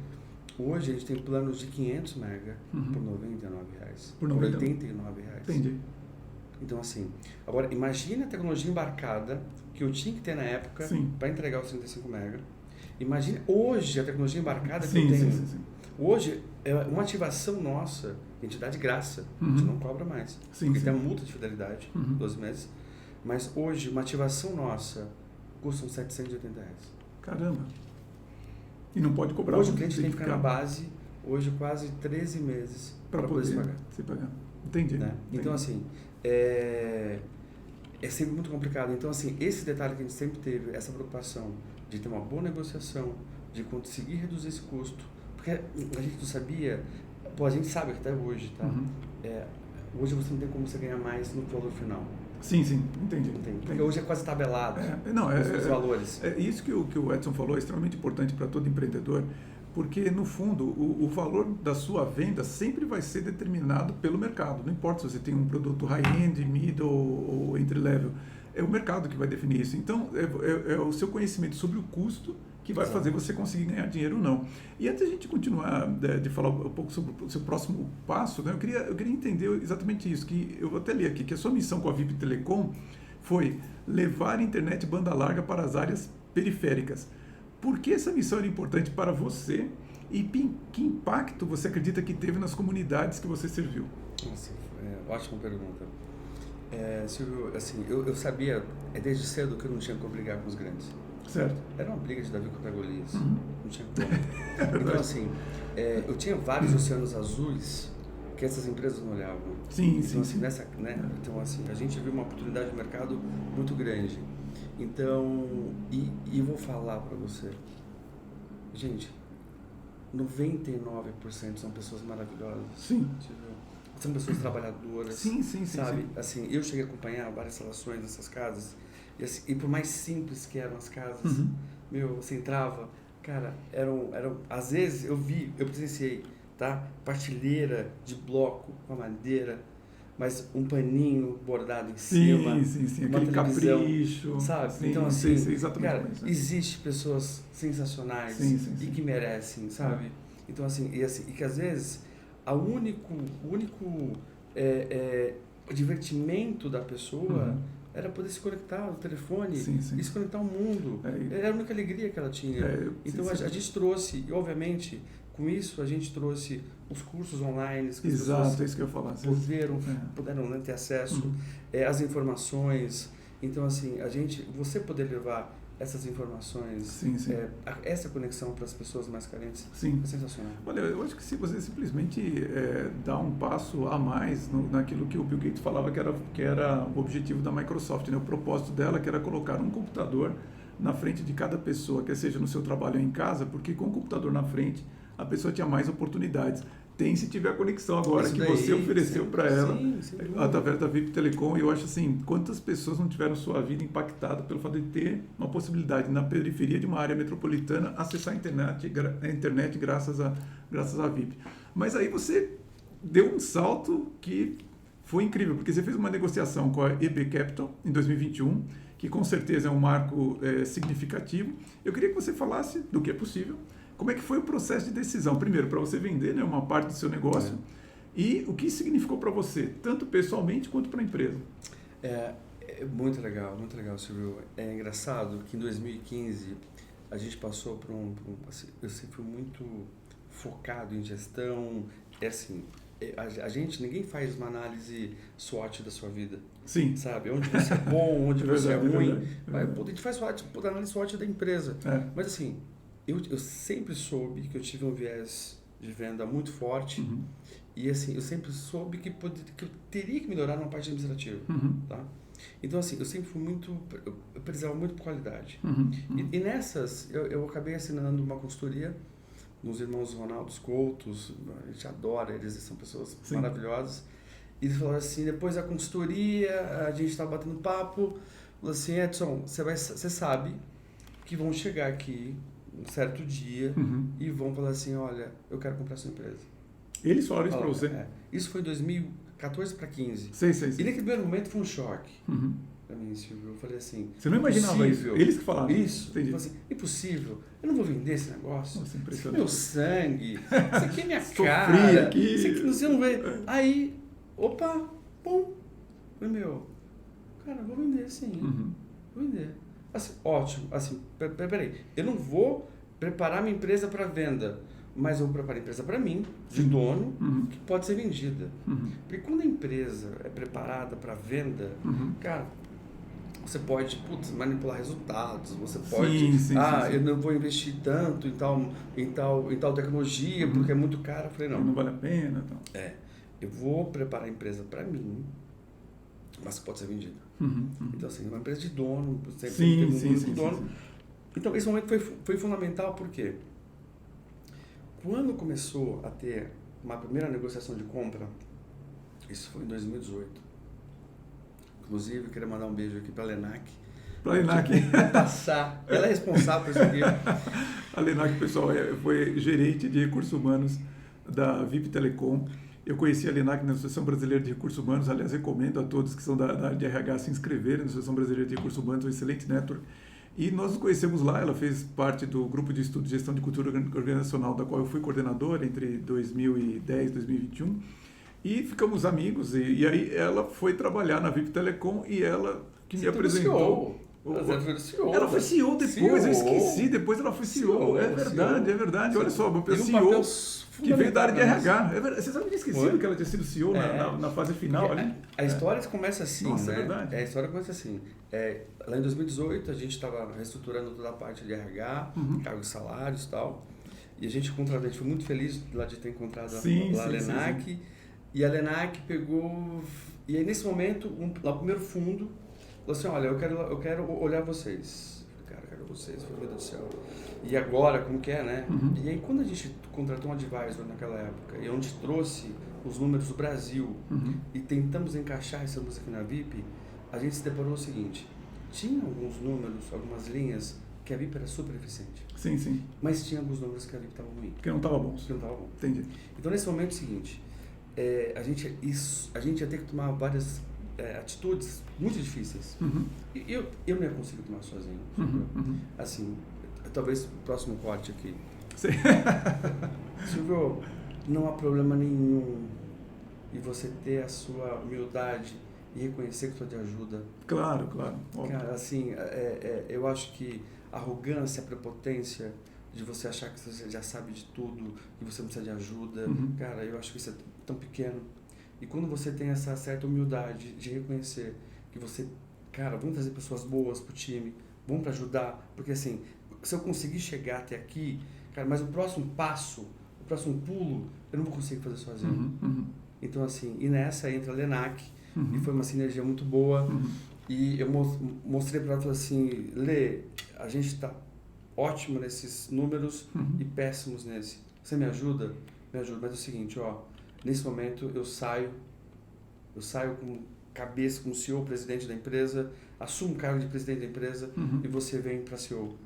Hoje a gente tem planos de 500 mega por R$ 99. Por R$ 89. Entendi. Então, assim, agora imagine a tecnologia embarcada que eu tinha que ter na época para entregar os 35 mega. Imagine hoje a tecnologia embarcada que eu tenho. Sim. Hoje, uma ativação nossa, a gente dá de graça, a gente não cobra mais. Porque tem uma multa de fidelidade, 12 meses. Mas hoje, uma ativação nossa custa uns R$ 780. Caramba! E não pode cobrar. Hoje o cliente tem que ficar na base, hoje quase 13 meses para poder se pagar. Entendi. Né? Então, assim, é sempre muito complicado. Então, assim, esse detalhe que a gente sempre teve, essa preocupação de ter uma boa negociação, de conseguir reduzir esse custo, porque a gente não sabia, a gente sabe que até hoje, tá? Hoje você não tem como você ganhar mais no valor final. Sim, entendi. Porque hoje é quase tabelado os valores. Isso que o Edson falou é extremamente importante para todo empreendedor, porque, no fundo, o valor da sua venda sempre vai ser determinado pelo mercado. Não importa se você tem um produto high-end, middle ou entry-level. É o mercado que vai definir isso. Então, é o seu conhecimento sobre o custo que vai fazer você conseguir ganhar dinheiro ou não. E antes de a gente continuar de falar um pouco sobre o seu próximo passo, né, eu queria entender exatamente isso, que eu até li aqui, que a sua missão com a VIP Telecom foi levar a internet banda larga para as áreas periféricas. Por que essa missão era importante para você e que impacto você acredita que teve nas comunidades que você serviu? Nossa, ótima pergunta. Silvio, assim, eu sabia desde cedo que eu não tinha como brigar com os grandes. Certo. Era uma briga de Davi contra Golias. Não tinha como. Então, assim, eu tinha vários oceanos azuis que essas empresas não olhavam. Sim. Então, assim, a gente viu uma oportunidade de mercado muito grande. Então, e vou falar para você, gente, 99% são pessoas maravilhosas. Sim. São pessoas trabalhadoras. Sim. Sabe? Assim, eu cheguei a acompanhar várias relações nessas casas. E por mais simples que eram as casas, você entrava, cara, eram às vezes eu presenciei, tá? Partilheira de bloco com a madeira, mas um paninho bordado em cima, uma aquele capricho, sabe? Então, assim, cara, existe pessoas sensacionais e que merecem, sabe? Então, assim, e que às vezes o único divertimento da pessoa era poder se conectar ao telefone e se conectar ao mundo. Era a única alegria que ela tinha. Então, a gente trouxe, e obviamente, com isso, a gente trouxe os cursos online. Que exato, é isso que eu ia falar. Puderam ter acesso às informações. Então, assim, você poder levar essas informações, essa conexão para as pessoas mais carentes, é sensacional. Olha, eu acho que se você simplesmente dá um passo a mais naquilo que o Bill Gates falava que era o objetivo da Microsoft, né? O propósito dela, que era colocar um computador na frente de cada pessoa, quer seja no seu trabalho ou em casa, porque com o computador na frente, a pessoa tinha mais oportunidades. Tem se tiver a conexão agora que você ofereceu para ela através da VIP Telecom. E eu acho assim, quantas pessoas não tiveram sua vida impactada pelo fato de ter uma possibilidade na periferia de uma área metropolitana acessar a internet graças à VIP. Mas aí você deu um salto que foi incrível, porque você fez uma negociação com a EB Capital em 2021, que com certeza é um marco significativo. Eu queria que você falasse do que é possível. Como é que foi o processo de decisão? Primeiro, para você vender, né, uma parte do seu negócio, e o que significou para você, tanto pessoalmente quanto para a empresa? É muito legal, Silvio. É engraçado que em 2015 a gente passou por assim, eu sempre fui muito focado em gestão. Ninguém faz uma análise SWOT da sua vida. Sim. Sabe? Onde você é bom, onde você é ruim. A gente faz análise SWOT da empresa. Mas assim, eu sempre soube que eu tive um viés de venda muito forte, e assim, eu sempre soube que eu teria que melhorar numa parte administrativa, tá? Então assim, eu sempre fui eu precisava muito de qualidade. E nessas, eu acabei assinando uma consultoria nos irmãos Ronaldo Coutos, a gente adora eles, são pessoas maravilhosas. E eles falaram assim, depois da consultoria, a gente estava batendo papo, falou assim, Edson, você sabe que vão chegar aqui um certo dia e vão falar assim, olha, eu quero comprar sua empresa. Eles falaram isso para você? Isso foi em 2014 para 15. Sei. E naquele primeiro momento foi um choque para mim, Silvio. Eu falei assim... Você não imaginava isso? Eles que falaram? Isso. Eu falei assim, impossível. Eu não vou vender esse negócio. Nossa, isso aqui é meu sangue. Isso aqui é minha cara. Sofri aqui. Isso aqui você não vê. Aí, opa, bom. Falei, cara, vou vender sim. Vou vender. Assim, ótimo, assim, peraí, eu não vou preparar minha empresa para venda, mas eu vou preparar a empresa para mim, de dono, que pode ser vendida. Porque quando a empresa é preparada para venda, cara, você pode manipular resultados, você pode, eu não vou investir tanto em tal tecnologia, porque é muito caro. Eu falei, não vale a pena. Então. Eu vou preparar a empresa para mim, mas pode ser vendida. Então, assim, uma empresa de dono, sempre tem um dono. Sim. Então, esse momento foi fundamental porque quando começou a ter uma primeira negociação de compra, isso foi em 2018. Inclusive, eu queria mandar um beijo aqui para a Lenac. Para a Lenac. Passar. Ela é responsável por isso aqui. A Lenac, pessoal, foi gerente de recursos humanos da VIP Telecom. Eu conheci a Lenac na Associação Brasileira de Recursos Humanos, aliás, recomendo a todos que são da área de RH se inscreverem na Associação Brasileira de Recursos Humanos, um excelente network. E nós nos conhecemos lá, ela fez parte do grupo de estudo de gestão de cultura organizacional, da qual eu fui coordenador entre 2010 e 2021, e ficamos amigos, e aí ela foi trabalhar na VIP Telecom e ela que me apresentou... Ela foi CEO depois, eu esqueci, depois ela foi CEO. É verdade. Olha só, uma CEO que veio da área de RH. Você sabe que eu esqueci que ela tinha sido CEO na fase final ali? A história começa assim, Nossa, né? É verdade. A história começa assim. Lá em 2018, a gente estava reestruturando toda a parte de RH, cargos e salários e tal. E a gente foi muito feliz lá de ter encontrado a Lenac. E a Lenac pegou... E aí, nesse momento, lá o primeiro fundo... Falou assim, olha, eu quero olhar vocês. Cara, quero vocês, meu Deus do céu. E agora, como que é, né? E aí, quando a gente contratou um advisor naquela época, e onde trouxe os números do Brasil, e tentamos encaixar essa música aqui na VIP, a gente se deparou o seguinte, tinha alguns números, algumas linhas, que a VIP era super eficiente. Sim. Mas tinha alguns números que a VIP estava ruim. Que não estava bom. Entendi. Então, nesse momento é o seguinte, a gente ia ter que tomar várias... atitudes muito difíceis. E eu não ia conseguir tomar sozinho. Assim, talvez o próximo corte aqui. Silvio, não há problema nenhum e você ter a sua humildade e reconhecer que precisa de ajuda. Claro. Cara, assim, eu acho que a arrogância, a prepotência de você achar que você já sabe de tudo e você não precisa de ajuda, cara, eu acho que isso é tão pequeno. E quando você tem essa certa humildade de reconhecer que você cara, vamos trazer pessoas boas pro time, vamos para ajudar, porque assim, se eu conseguir chegar até aqui, cara, mas o próximo passo, o próximo pulo, eu não vou conseguir fazer sozinho. Então assim, e nessa entra a Lenac, e foi uma sinergia muito boa, e eu mostrei para ela, falei assim, Lê, a gente está ótimo nesses números e péssimos nesse. Você me ajuda? Me ajuda, mas é o seguinte, ó, nesse momento eu saio como cabeça, como CEO, presidente da empresa, assumo o cargo de presidente da empresa e você vem para CEO.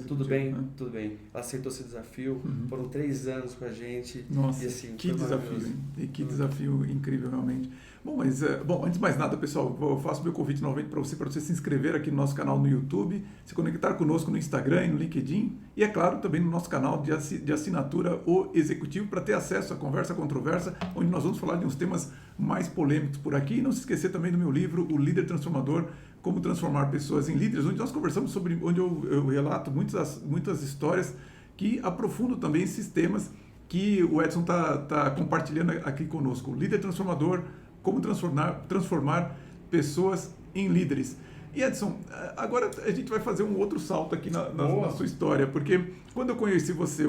Tudo bem? Né? Tudo bem. Ela aceitou esse desafio, foram 3 anos com a gente. Nossa, e assim, que desafio, hein? E que desafio incrível, realmente. Bom, mas, antes de mais nada, pessoal, eu faço meu convite novamente para você se inscrever aqui no nosso canal no YouTube, se conectar conosco no Instagram e no LinkedIn, e, é claro, também no nosso canal de assinatura O Executivo, para ter acesso à Conversa Controversa, onde nós vamos falar de uns temas mais polêmicos por aqui. E não se esquecer também do meu livro, O Líder Transformador, Como Transformar Pessoas em Líderes, onde nós conversamos sobre, onde eu relato muitas histórias que aprofundam também esses temas que o Edson está compartilhando aqui conosco. O Líder Transformador, Como Transformar Pessoas em Líderes. E Edson, agora a gente vai fazer um outro salto aqui na sua história, porque quando eu conheci você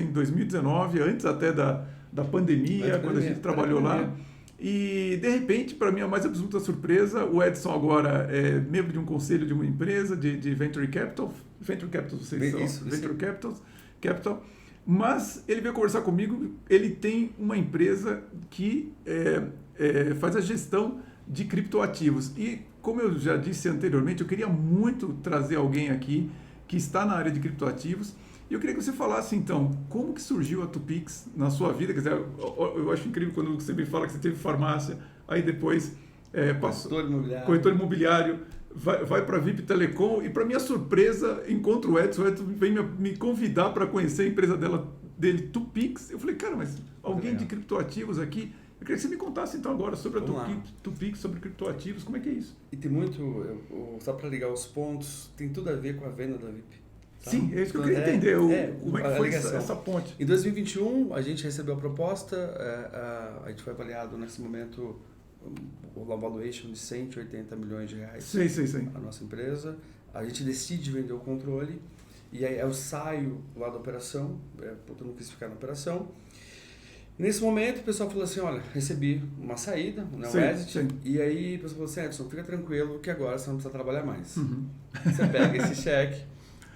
em 2019, antes até da pandemia, quando a gente trabalhou lá. E, de repente, para mim, a mais absoluta surpresa, o Edson agora é membro de um conselho de uma empresa de Venture Capital. Venture Capital, vocês são? Isso. Venture Capital. Mas ele veio conversar comigo, ele tem uma empresa que faz a gestão de criptoativos. E, como eu já disse anteriormente, eu queria muito trazer alguém aqui que está na área de criptoativos. E eu queria que você falasse, então, como que surgiu a Tupix na sua vida? Quer dizer, eu acho incrível quando você me fala que você teve farmácia, aí depois corretor imobiliário, vai para a VIP Telecom, e para minha surpresa, encontro o Edson vem me convidar para conhecer a empresa dele, Tupix. Eu falei, cara, mas alguém de criptoativos aqui? Eu queria que você me contasse, então, agora sobre a Tupix, sobre criptoativos, como é que é isso? E tem muito, só para ligar os pontos, tem tudo a ver com a venda da VIP. Tá? Sim, é isso que eu queria entender, como é que foi essa ponte. Em 2021, a gente recebeu a proposta, a gente foi avaliado nesse momento, o valuation de 180 milhões de reais. Sim. A nossa empresa. A gente decide vender o controle, e aí eu saio lá da operação, porque eu não quis ficar na operação. Nesse momento, o pessoal falou assim, olha, recebi uma saída, o exit, e aí o pessoal falou assim, Edson, fica tranquilo que agora você não precisa trabalhar mais. Você pega esse cheque,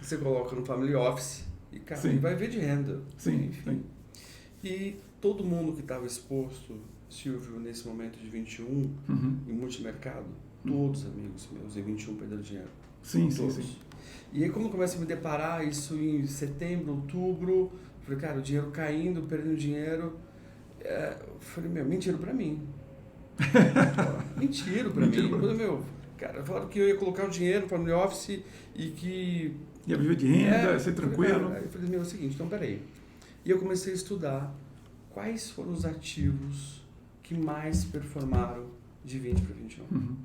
você coloca no Family Office e, cara, e vai ver de renda. Enfim. E todo mundo que estava exposto, Silvio, nesse momento de 21, em multimercado, todos amigos meus, em 21 perderam dinheiro. Sim. E aí, quando eu começo a me deparar isso em setembro, outubro, eu falei, cara, o dinheiro caindo, perdendo dinheiro, eu falei, mentira pra mim. Mentira pra mim. Cara, falaram que eu ia colocar o dinheiro no Family Office e que... Ia viver de renda, ser tranquilo. Aí eu falei, é o seguinte, então peraí. E eu comecei a estudar quais foram os ativos que mais performaram de 20 para 21.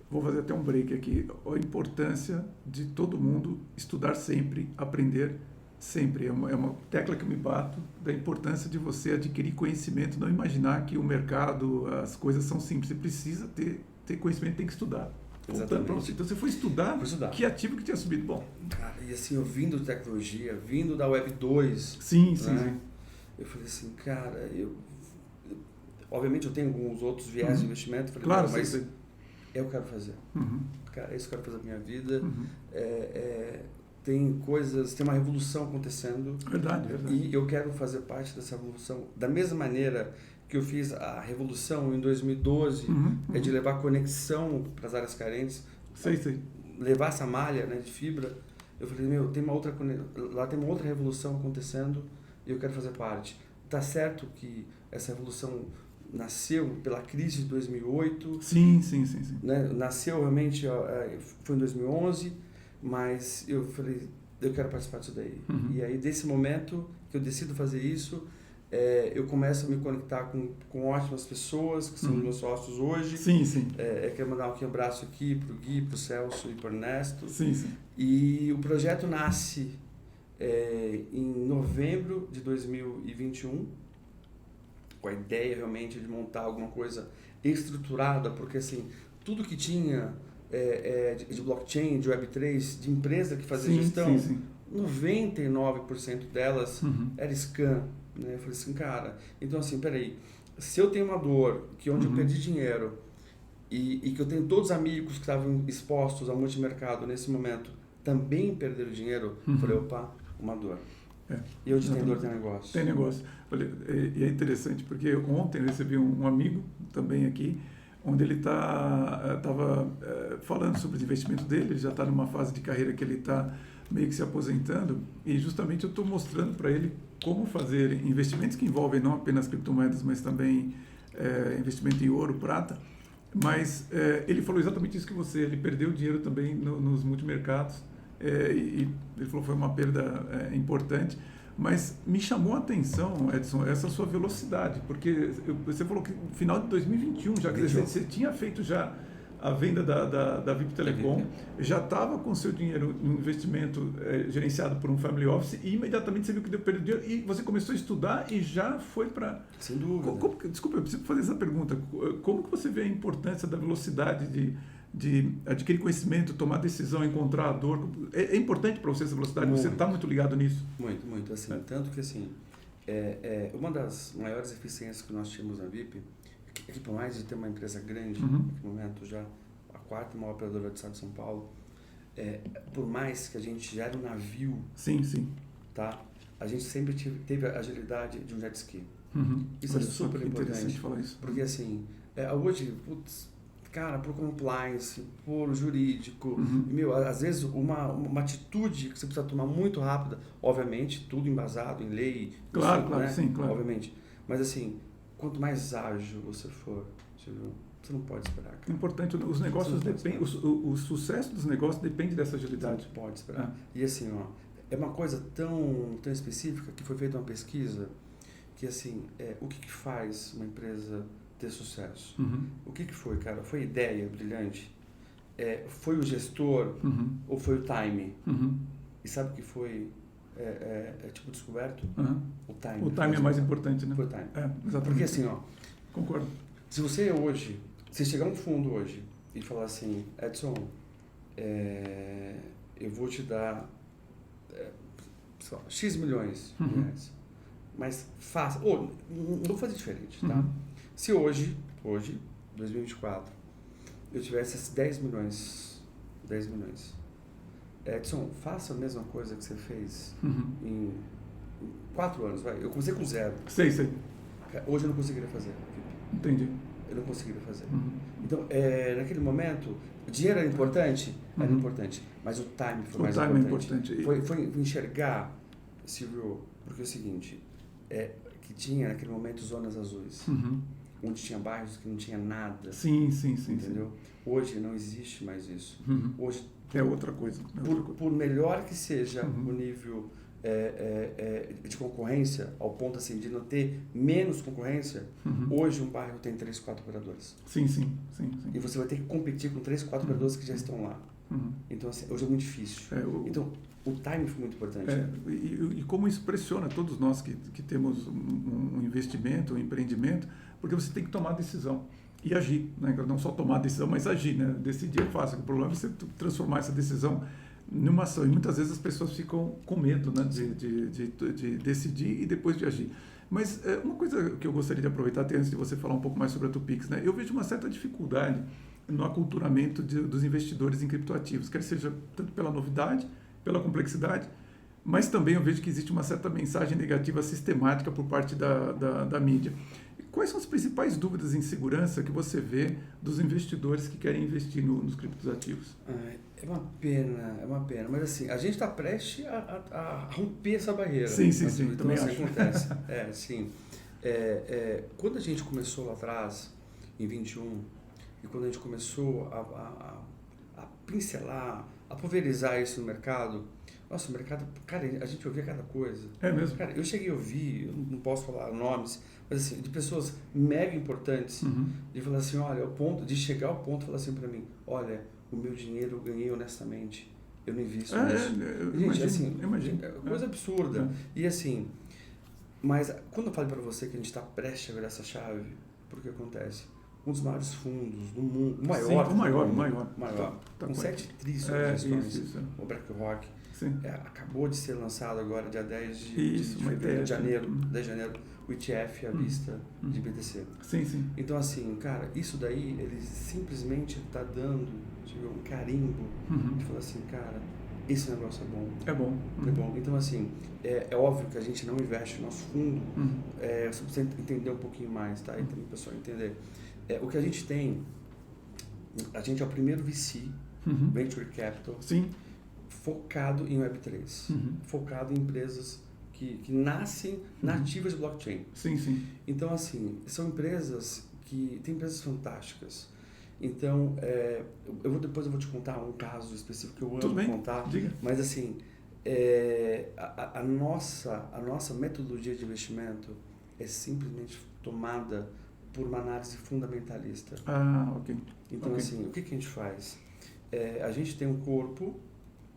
Vou fazer até um break aqui. A importância de todo mundo estudar sempre, aprender sempre. É uma tecla que eu me bato, da importância de você adquirir conhecimento, não imaginar que o mercado, as coisas são simples. Você precisa ter conhecimento, tem que estudar. Exatamente. Então você foi estudar que ativo que tinha subido. Bom. Cara, e assim, eu vindo de tecnologia, vindo da Web 2. Sim. Eu falei assim, cara, obviamente eu tenho alguns outros viés de investimento, falei, claro, mas eu quero fazer. Cara, isso eu quero fazer na minha vida. Tem uma revolução acontecendo. Verdade. E eu quero fazer parte dessa revolução da mesma maneira que eu fiz a revolução em 2012, de levar conexão para as áreas carentes, levar essa malha, né, de fibra. Eu falei, lá tem uma outra revolução acontecendo e eu quero fazer parte. Tá certo que essa revolução nasceu pela crise de 2008. Sim. Né, nasceu realmente, foi em 2011, mas eu falei, eu quero participar disso daí. E aí, desse momento que eu decido fazer isso, eu começo a me conectar com ótimas pessoas, que são meus sócios hoje. Sim. Quero mandar um abraço aqui para o Gui, para o Celso e para o Ernesto. Sim. E o projeto nasce em novembro de 2021, com a ideia realmente de montar alguma coisa estruturada, porque assim, tudo que tinha de blockchain, de Web3, de empresa que fazia gestão, 99% delas era scam. Né? Eu falei assim, cara, então assim, peraí, se eu tenho uma dor, que onde eu perdi dinheiro, e que eu tenho todos os amigos que estavam expostos ao multimercado nesse momento, também perderam dinheiro, eu falei, opa, uma dor. E onde tem dor tem negócio. Tem negócio. Olha, e é interessante, porque ontem eu recebi um amigo também aqui, onde ele estava falando sobre os investimentos dele, ele já está numa fase de carreira que ele está meio que se aposentando, e justamente eu estou mostrando para ele como fazer investimentos que envolvem não apenas criptomoedas, mas também investimento em ouro, prata. Mas ele falou exatamente isso que você, ele perdeu dinheiro também nos multimercados, e ele falou que foi uma perda importante, mas me chamou a atenção, Edson, essa sua velocidade, porque você falou que no final de 2021, já que você tinha feito já a venda da VIP Telecom, já estava com seu dinheiro em investimento gerenciado por um family office, e imediatamente você viu que deu perda de dinheiro e você começou a estudar e já foi para... Sem dúvida. Desculpa, eu preciso fazer essa pergunta. Como que você vê a importância da velocidade de adquirir conhecimento, tomar decisão, encontrar a dor? É importante para você essa velocidade? Muito. Você está muito ligado nisso? Muito, muito. Assim, tanto que assim, uma das maiores eficiências que nós tínhamos na VIP é que por mais de ter uma empresa grande, no momento já a quarta maior operadora do estado de São Paulo, por mais que a gente já era um navio, tá? A gente sempre teve a agilidade de um jet ski. Isso é super importante. Falar isso. Porque assim, hoje, cara, por compliance, por jurídico, às vezes uma atitude que você precisa tomar muito rápida, obviamente, tudo embasado em lei. Claro, né? Sim, claro. Obviamente. Mas assim, quanto mais ágil você for, você não pode esperar. Cara. Importante, os negócios dependem, o sucesso dos negócios depende dessa agilidade. Você não pode esperar. E assim, é uma coisa tão específica que foi feita uma pesquisa que assim, o que faz uma empresa ter sucesso? O que foi, cara? Foi ideia brilhante? Foi o gestor ou foi o time? E sabe o que foi tipo descoberto? O time. O time é mais importante, né? Foi o time. Exatamente. Porque assim, concordo. Se você hoje, se chegar um fundo hoje e falar assim, Edson, eu vou te dar X milhões de reais, mas faça, não vou fazer diferente, tá? Se hoje, 2024, eu tivesse esses 10 milhões, Edson, faça a mesma coisa que você fez em 4 anos, vai. Eu comecei com 0. Sei. Hoje eu não conseguiria fazer. Entendi. Eu não conseguiria fazer. Então, naquele momento, o dinheiro era importante? Era importante, mas o time foi mais importante. Foi enxergar, Silvio, porque é o seguinte, que tinha naquele momento zonas azuis, onde tinha bairros que não tinha nada. Sim. Entendeu? Hoje não existe mais isso. Hoje é outra coisa. Por melhor que seja o nível de concorrência, ao ponto assim, de não ter menos concorrência, hoje um bairro tem 3, 4 operadores. Sim. E você vai ter que competir com 3, 4 operadores que já estão lá. Então, assim, hoje é muito difícil. Então, o time foi muito importante. E como isso pressiona todos nós que temos um investimento, um empreendimento, porque você tem que tomar decisão e agir, né? Não só tomar decisão, mas agir, né? Decidir é fácil, o problema é você transformar essa decisão numa ação, e muitas vezes as pessoas ficam com medo, né? de decidir e depois de agir. Mas uma coisa que eu gostaria de aproveitar até antes de você falar um pouco mais sobre a Tupix, né? Eu vejo uma certa dificuldade no aculturamento dos investidores em criptoativos, quer seja tanto pela novidade, pela complexidade, mas também eu vejo que existe uma certa mensagem negativa sistemática por parte da mídia. Quais são as principais dúvidas em segurança que você vê dos investidores que querem investir nos criptoativos? É uma pena, mas assim, a gente está prestes a romper essa barreira. Sim, então, também assim, acho. Acontece. Quando a gente começou lá atrás, em 21, e quando a gente começou a pincelar, a pulverizar isso no mercado, nossa, o mercado, cara, a gente ouvia cada coisa. É mesmo? Cara, eu cheguei a ouvir, eu não posso falar nomes, mas assim, de pessoas mega importantes, de falar assim, olha, ao ponto de chegar ao ponto de falar assim para mim, olha, o meu dinheiro eu ganhei honestamente, eu não invisto nisso. Gente, imagino. É coisa absurda. E assim, mas quando eu falei para você que a gente está prestes a virar essa chave, por que acontece? um dos maiores fundos do mundo, o maior. Sim, o maior. Tá com 7 trilhões de ações. O BlackRock. Acabou de ser lançado agora, dia 10 de janeiro, o ETF à vista de BTC. Sim. Então, assim, cara, isso daí, ele simplesmente está dando um carimbo de falar assim, cara, esse negócio é bom. É bom. É bom. Então, assim, é óbvio que a gente não investe no nosso fundo, você precisa entender um pouquinho mais, tá? Então, o pessoal entender. O que a gente tem, a gente é o primeiro VC, Venture Capital, focado em Web3, focado em empresas que nascem nativas de blockchain. Sim. Então, assim, são empresas que... Tem empresas fantásticas. Então, depois eu vou te contar um caso específico que eu amo contar. Diga. Mas, assim, a nossa metodologia de investimento é simplesmente tomada por uma análise fundamentalista. Ok. Então, assim, o que a gente faz? A gente tem um corpo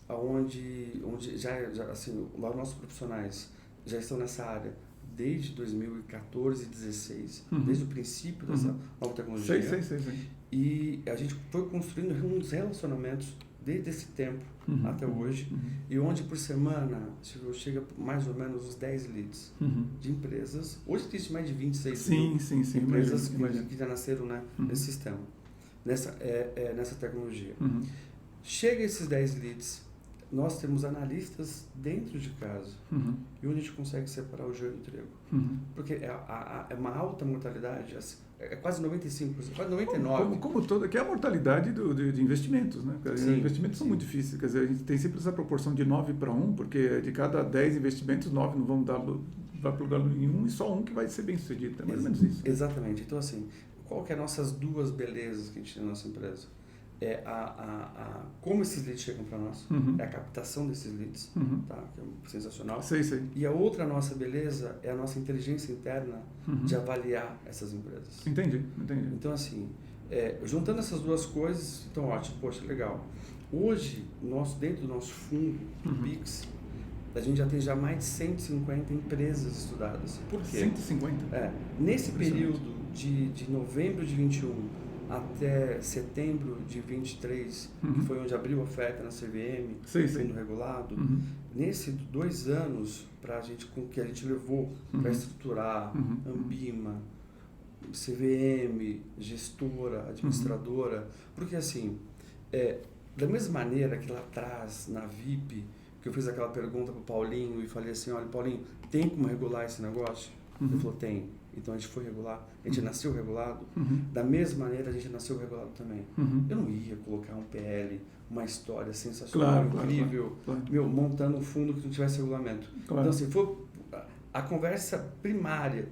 onde já assim, lá os nossos profissionais já estão nessa área desde 2014 e 2016, desde o princípio dessa nova tecnologia. Sei. E a gente foi construindo uns relacionamentos desde esse tempo até hoje, e onde por semana chega mais ou menos uns 10 leads de empresas. Hoje existe mais de 26 empresas que já nasceram, né, nesse sistema, nessa tecnologia. Chega esses 10 leads, nós temos analistas dentro de casa, e onde a gente consegue separar o joio do trigo. Porque é uma alta mortalidade, é quase 95%, quase 99%. Como toda, que é a mortalidade de investimentos, né? Investimentos são muito difíceis, quer dizer, a gente tem sempre essa proporção de 9 para 1, porque de cada 10 investimentos, 9 não vão vai para lugar nenhum, e só um que vai ser bem sucedido, é mais ou menos isso. Exatamente. Então, assim, qual que é as nossas duas belezas que a gente tem na nossa empresa? Como esses leads chegam para nós, é a captação desses leads, tá? Que é sensacional. Sei. E a outra nossa beleza é a nossa inteligência interna de avaliar essas empresas. Entendi. Então, assim, juntando essas duas coisas, então, ótimo, poxa, legal. Hoje, dentro do nosso fundo, do Pix, a gente já tem mais de 150 empresas estudadas. Por quê? 150? Nesse período de novembro de 21 até setembro de 23, que foi onde abriu a oferta na CVM, fundo regulado, nesses 2 anos que a gente levou para estruturar Ambima, CVM, gestora, administradora, porque assim, da mesma maneira que lá atrás, na VIP, que eu fiz aquela pergunta para o Paulinho e falei assim, olha, Paulinho, tem como regular esse negócio? Ele falou, tem. Então a gente foi regular, a gente nasceu regulado, da mesma maneira a gente nasceu regulado também. Eu não ia colocar um PL, uma história sensacional, incrível, montando um fundo que não tivesse regulamento. Então assim, foi a conversa primária,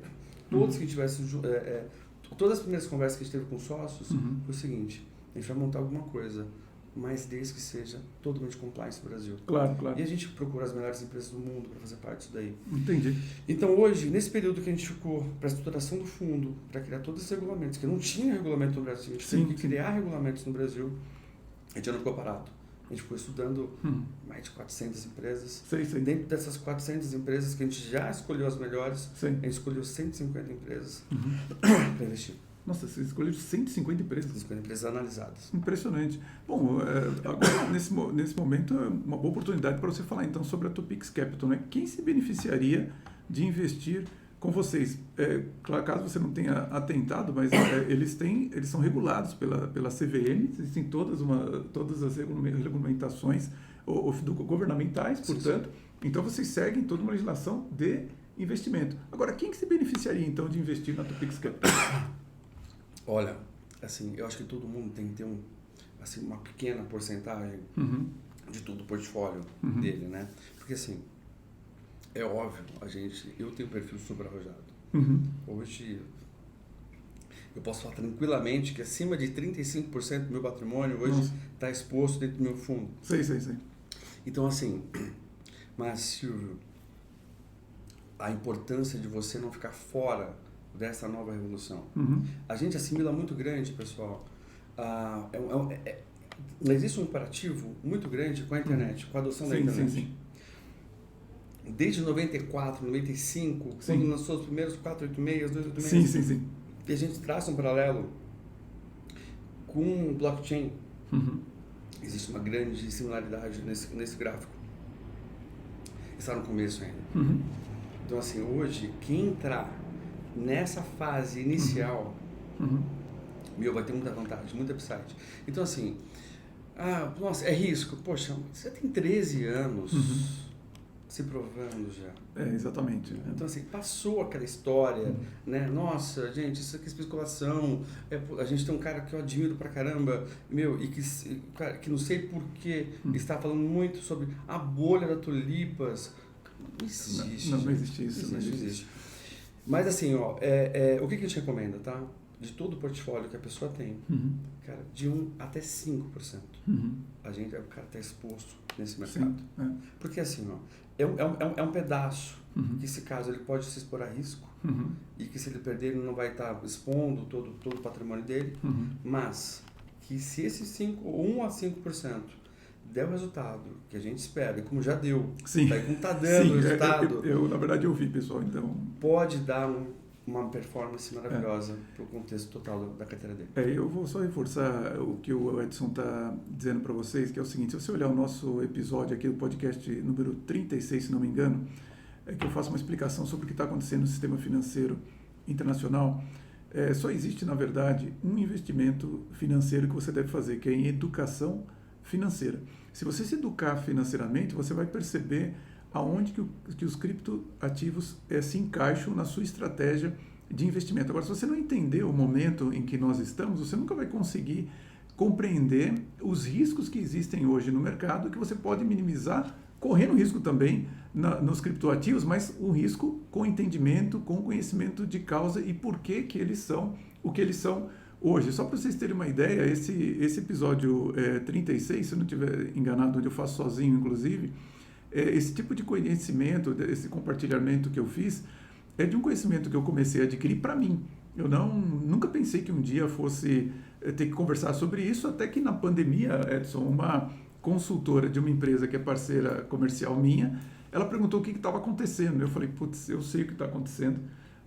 todas as primeiras conversas que a gente teve com sócios, foi o seguinte, a gente vai montar alguma coisa, mas desde que seja totalmente compliance no Brasil. Claro. E a gente procura as melhores empresas do mundo para fazer parte disso daí. Entendi. Então hoje, nesse período que a gente ficou para a estruturação do fundo, para criar todos esses regulamentos, que não tinha regulamento no Brasil, a gente teve que criar regulamentos no Brasil, a gente não ficou parado. A gente ficou estudando mais de 400 empresas. Dentro dessas 400 empresas que a gente já escolheu as melhores, a gente escolheu 150 empresas para investir. Nossa, vocês escolheram 150 empresas. 150 empresas analisadas. Impressionante. Bom, agora, nesse momento, é uma boa oportunidade para você falar, então, sobre a Topix Capital, né? Quem se beneficiaria de investir com vocês? Claro, caso você não tenha atentado, mas eles são regulados pela CVM, existem todas as regulamentações governamentais, portanto. Então, vocês seguem toda uma legislação de investimento. Agora, quem que se beneficiaria, então, de investir na Topix Capital? Olha, assim, eu acho que todo mundo tem que ter uma pequena porcentagem de todo o portfólio dele, né? Porque, assim, é óbvio, eu tenho um perfil super arrojado. Hoje, eu posso falar tranquilamente que acima de 35% do meu patrimônio hoje está exposto dentro do meu fundo. Sei. Então, assim, mas, Silvio, a importância de você não ficar fora dessa nova revolução. A gente assimila muito grande, pessoal. Existe um imperativo muito grande com a internet, com a adoção da internet. Sim. Desde 94, 95, quando lançou os primeiros 486, 286. Sim. E a gente traça um paralelo Com blockchain, existe uma grande similaridade nesse gráfico. Está no começo ainda. Então, assim, hoje, quem entrar nessa fase inicial, vai ter muita vantagem, muita upside. Então, assim, nossa, é risco. Poxa, você tem 13 anos se provando já. Exatamente. Então, assim, passou aquela história, né? Nossa, gente, isso aqui é especulação. A gente tem um cara que eu admiro pra caramba, e que não sei por que está falando muito sobre a bolha da Tulipas. Não existe. Não existe isso. Não existe. Mas, assim, o que a gente recomenda, tá? De todo o portfólio que a pessoa tem, cara, de 1 até 5%. O cara está exposto nesse mercado. Sim, Porque assim, é um pedaço que, se caso, ele pode se expor a risco e que, se ele perder, ele não vai estar expondo todo o patrimônio dele, mas que, se esse 1 a 5% der o resultado que a gente espera, e como já deu, como está dando o resultado... Na verdade, eu vi, pessoal, então... Pode dar uma performance maravilhosa para o contexto total da carteira dele. Eu vou só reforçar o que o Edson está dizendo para vocês, que é o seguinte: se você olhar o nosso episódio aqui do podcast número 36, se não me engano, é que eu faço uma explicação sobre o que está acontecendo no sistema financeiro internacional. Só existe, na verdade, um investimento financeiro que você deve fazer, que é em educação financeira. Se você se educar financeiramente, você vai perceber aonde que os criptoativos se encaixam na sua estratégia de investimento. Agora, se você não entender o momento em que nós estamos, você nunca vai conseguir compreender os riscos que existem hoje no mercado, que você pode minimizar, correndo risco também nos criptoativos, mas o risco com entendimento, com conhecimento de causa e por que eles são o que eles são hoje. Só para vocês terem uma ideia, esse episódio 36, se eu não estiver enganado, onde eu faço sozinho, inclusive, esse tipo de conhecimento, esse compartilhamento que eu fiz, é de um conhecimento que eu comecei a adquirir para mim. Eu nunca pensei que um dia fosse ter que conversar sobre isso, até que na pandemia, Edson, uma consultora de uma empresa que é parceira comercial minha, ela perguntou o que estava acontecendo. Eu falei, putz, eu sei o que está acontecendo,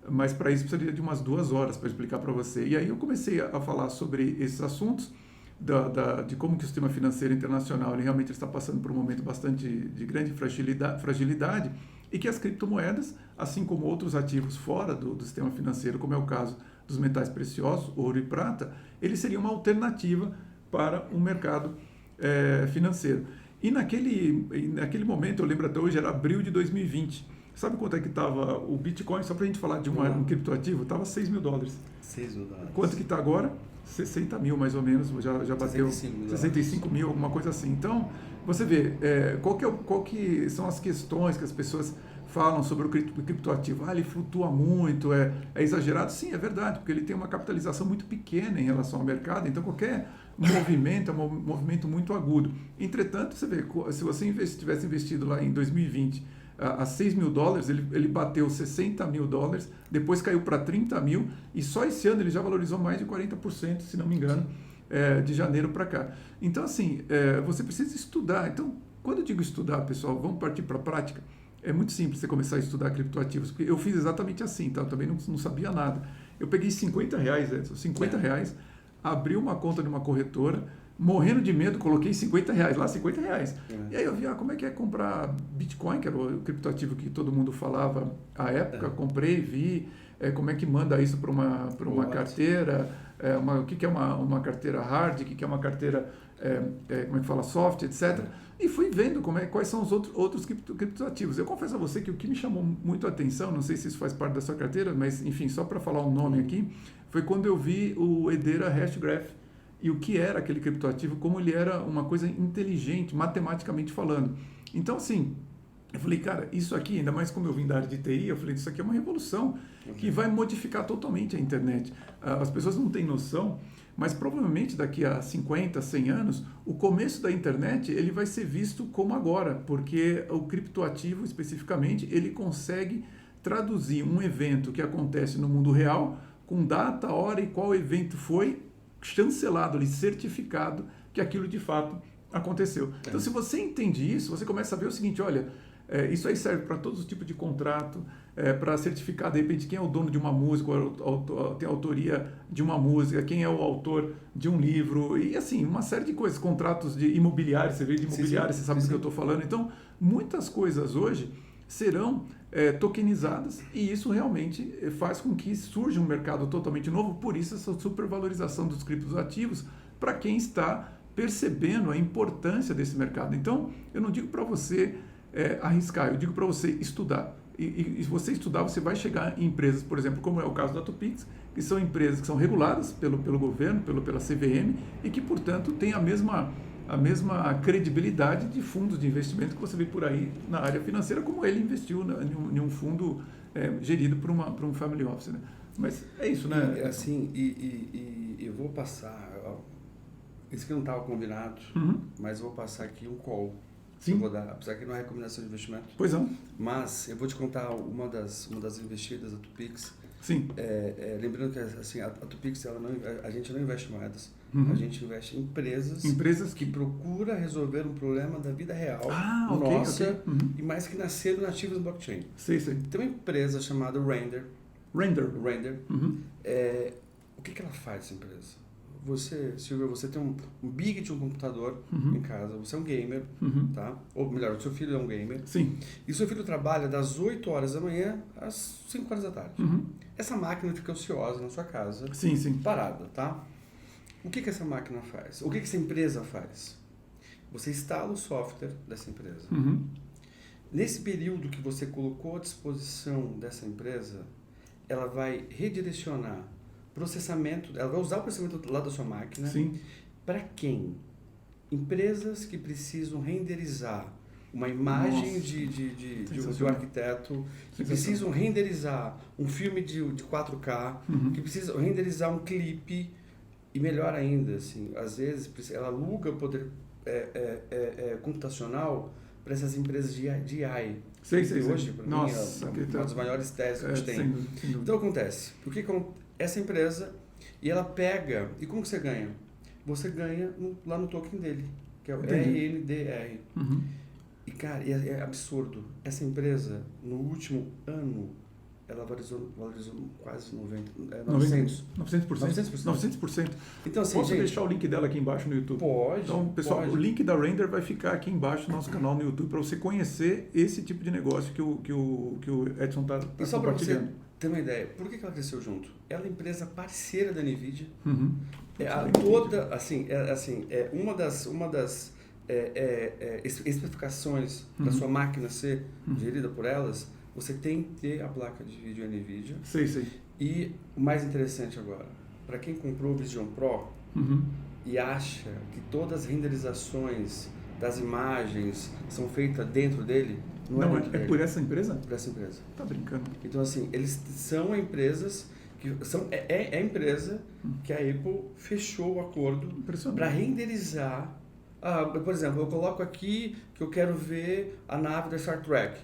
mas para isso precisaria de umas 2 horas para explicar para você. E aí eu comecei a falar sobre esses assuntos, de como que o sistema financeiro internacional ele realmente está passando por um momento bastante de grande fragilidade, e que as criptomoedas, assim como outros ativos fora do sistema financeiro, como é o caso dos metais preciosos, ouro e prata, eles seriam uma alternativa para o mercado financeiro. E naquele momento, eu lembro até hoje, era abril de 2020. Sabe quanto é que estava o Bitcoin? Só para a gente falar de um criptoativo, estava $6 mil. $6 mil. Quanto que está agora? 60 mil, mais ou menos, já bateu 65 mil, alguma coisa assim. Então, você vê, qual que são as questões que as pessoas falam sobre o criptoativo? Ele flutua muito, é exagerado? Sim, é verdade, porque ele tem uma capitalização muito pequena em relação ao mercado, então qualquer movimento é um movimento muito agudo. Entretanto, você vê, se você tivesse investido lá em 2020 a $6 mil, ele bateu $60 mil, depois caiu para 30 mil, e só esse ano ele já valorizou mais de 40%, se não me engano, de janeiro para cá. Então, assim, você precisa estudar. Então, quando eu digo estudar, pessoal, vamos partir para a prática. É muito simples você começar a estudar criptoativos, porque eu fiz exatamente assim, tá? Eu também não sabia nada. Eu peguei R$50, Edson, R$50, abri uma conta de uma corretora, morrendo de medo, coloquei R$50 lá, R$50. E aí eu vi, como é que é comprar Bitcoin, que era o criptoativo que todo mundo falava à época, comprei, vi como é que manda isso para uma carteira, o que é uma carteira hard, o que é uma carteira, como é que fala, soft, etc. E fui vendo quais são os outros criptoativos. Eu confesso a você que o que me chamou muito a atenção, não sei se isso faz parte da sua carteira, mas enfim, só para falar o nome aqui, foi quando eu vi o Hedera Hashgraph, e o que era aquele criptoativo, como ele era uma coisa inteligente, matematicamente falando. Então, assim, eu falei, cara, isso aqui, ainda mais como eu vim da área de TI, eu falei, isso aqui é uma revolução que vai modificar totalmente a internet. As pessoas não têm noção, mas provavelmente daqui a 50, 100 anos, o começo da internet ele vai ser visto como agora, porque o criptoativo, especificamente, ele consegue traduzir um evento que acontece no mundo real, com data, hora e qual evento foi, chancelado ali, certificado que aquilo de fato aconteceu. Então, se você entende isso, você começa a ver o seguinte, olha, isso aí serve para todos os tipos de contrato, para certificar, de repente, quem é o dono de uma música, tem a autoria de uma música, quem é o autor de um livro, e assim, uma série de coisas, contratos de imobiliário, você veio de imobiliário, você sabe do que eu estou falando. Então, muitas coisas hoje serão tokenizadas, e isso realmente faz com que surja um mercado totalmente novo, por isso essa supervalorização dos criptoativos para quem está percebendo a importância desse mercado. Então, eu não digo para você arriscar, eu digo para você estudar. E se você estudar, você vai chegar em empresas, por exemplo, como é o caso da Tupix, que são empresas que são reguladas pelo governo, pela CVM, e que, portanto, têm a mesma credibilidade de fundos de investimento que você vê por aí na área financeira, como ele investiu em um fundo gerido por um family office. Né? Mas é isso, né? Eu vou passar... Isso que não estava combinado, mas eu vou passar aqui um call. Sim. Eu vou dar, apesar que não é recomendação de investimento. Pois não. Mas eu vou te contar uma das investidas da Tupix. Sim. Lembrando que assim, a Tupix, a gente não investe em moedas. A gente investe em empresas que procuram resolver um problema da vida real nossa, e mais que nasceram nativos no blockchain. Sim. Tem uma empresa chamada Render. O que ela faz, essa empresa? Você, Silvio, você tem um big de um computador em casa, você é um gamer, tá? Ou melhor, o seu filho é um gamer. Sim. E o seu filho trabalha das 8 horas da manhã às 5 horas da tarde. Essa máquina fica ociosa na sua casa, parada, tá? O que essa máquina faz? O que essa empresa faz? Você instala o software dessa empresa. Nesse período que você colocou à disposição dessa empresa, ela vai redirecionar processamento, ela vai usar o processamento lá da sua máquina. Para quem? Empresas que precisam renderizar uma imagem de um arquiteto, que precisam renderizar um filme de 4K, que precisam renderizar um clipe, e melhor ainda, assim, às vezes ela aluga poder computacional para essas empresas de AI. Hoje, para mim, é uma das maiores teses que a gente tem. Sem dúvida. Então, acontece. Essa empresa, e ela pega... E como que você ganha? Você ganha lá no token dele, que é o RNDR. E, cara, é absurdo. Essa empresa, no último ano, ela valorizou quase 900%. Então, assim, posso deixar o link dela aqui embaixo no YouTube? Pode. Então, pessoal, o link da Render vai ficar aqui embaixo no nosso canal no YouTube para você conhecer esse tipo de negócio que o Edson está compartilhando. Tem uma ideia, por que ela cresceu junto? Ela é empresa parceira da NVIDIA. Uma das especificações da sua máquina ser gerida por elas, você tem que ter a placa de vídeo NVIDIA. E o mais interessante agora, para quem comprou o Vision Pro e acha que todas as renderizações das imagens são feitas dentro dele, não é por essa empresa? Por essa empresa. Tá brincando. Então, assim, eles são empresas que são a empresa que a Apple fechou o acordo para renderizar. Por exemplo, eu coloco aqui que eu quero ver a nave da Star Trek.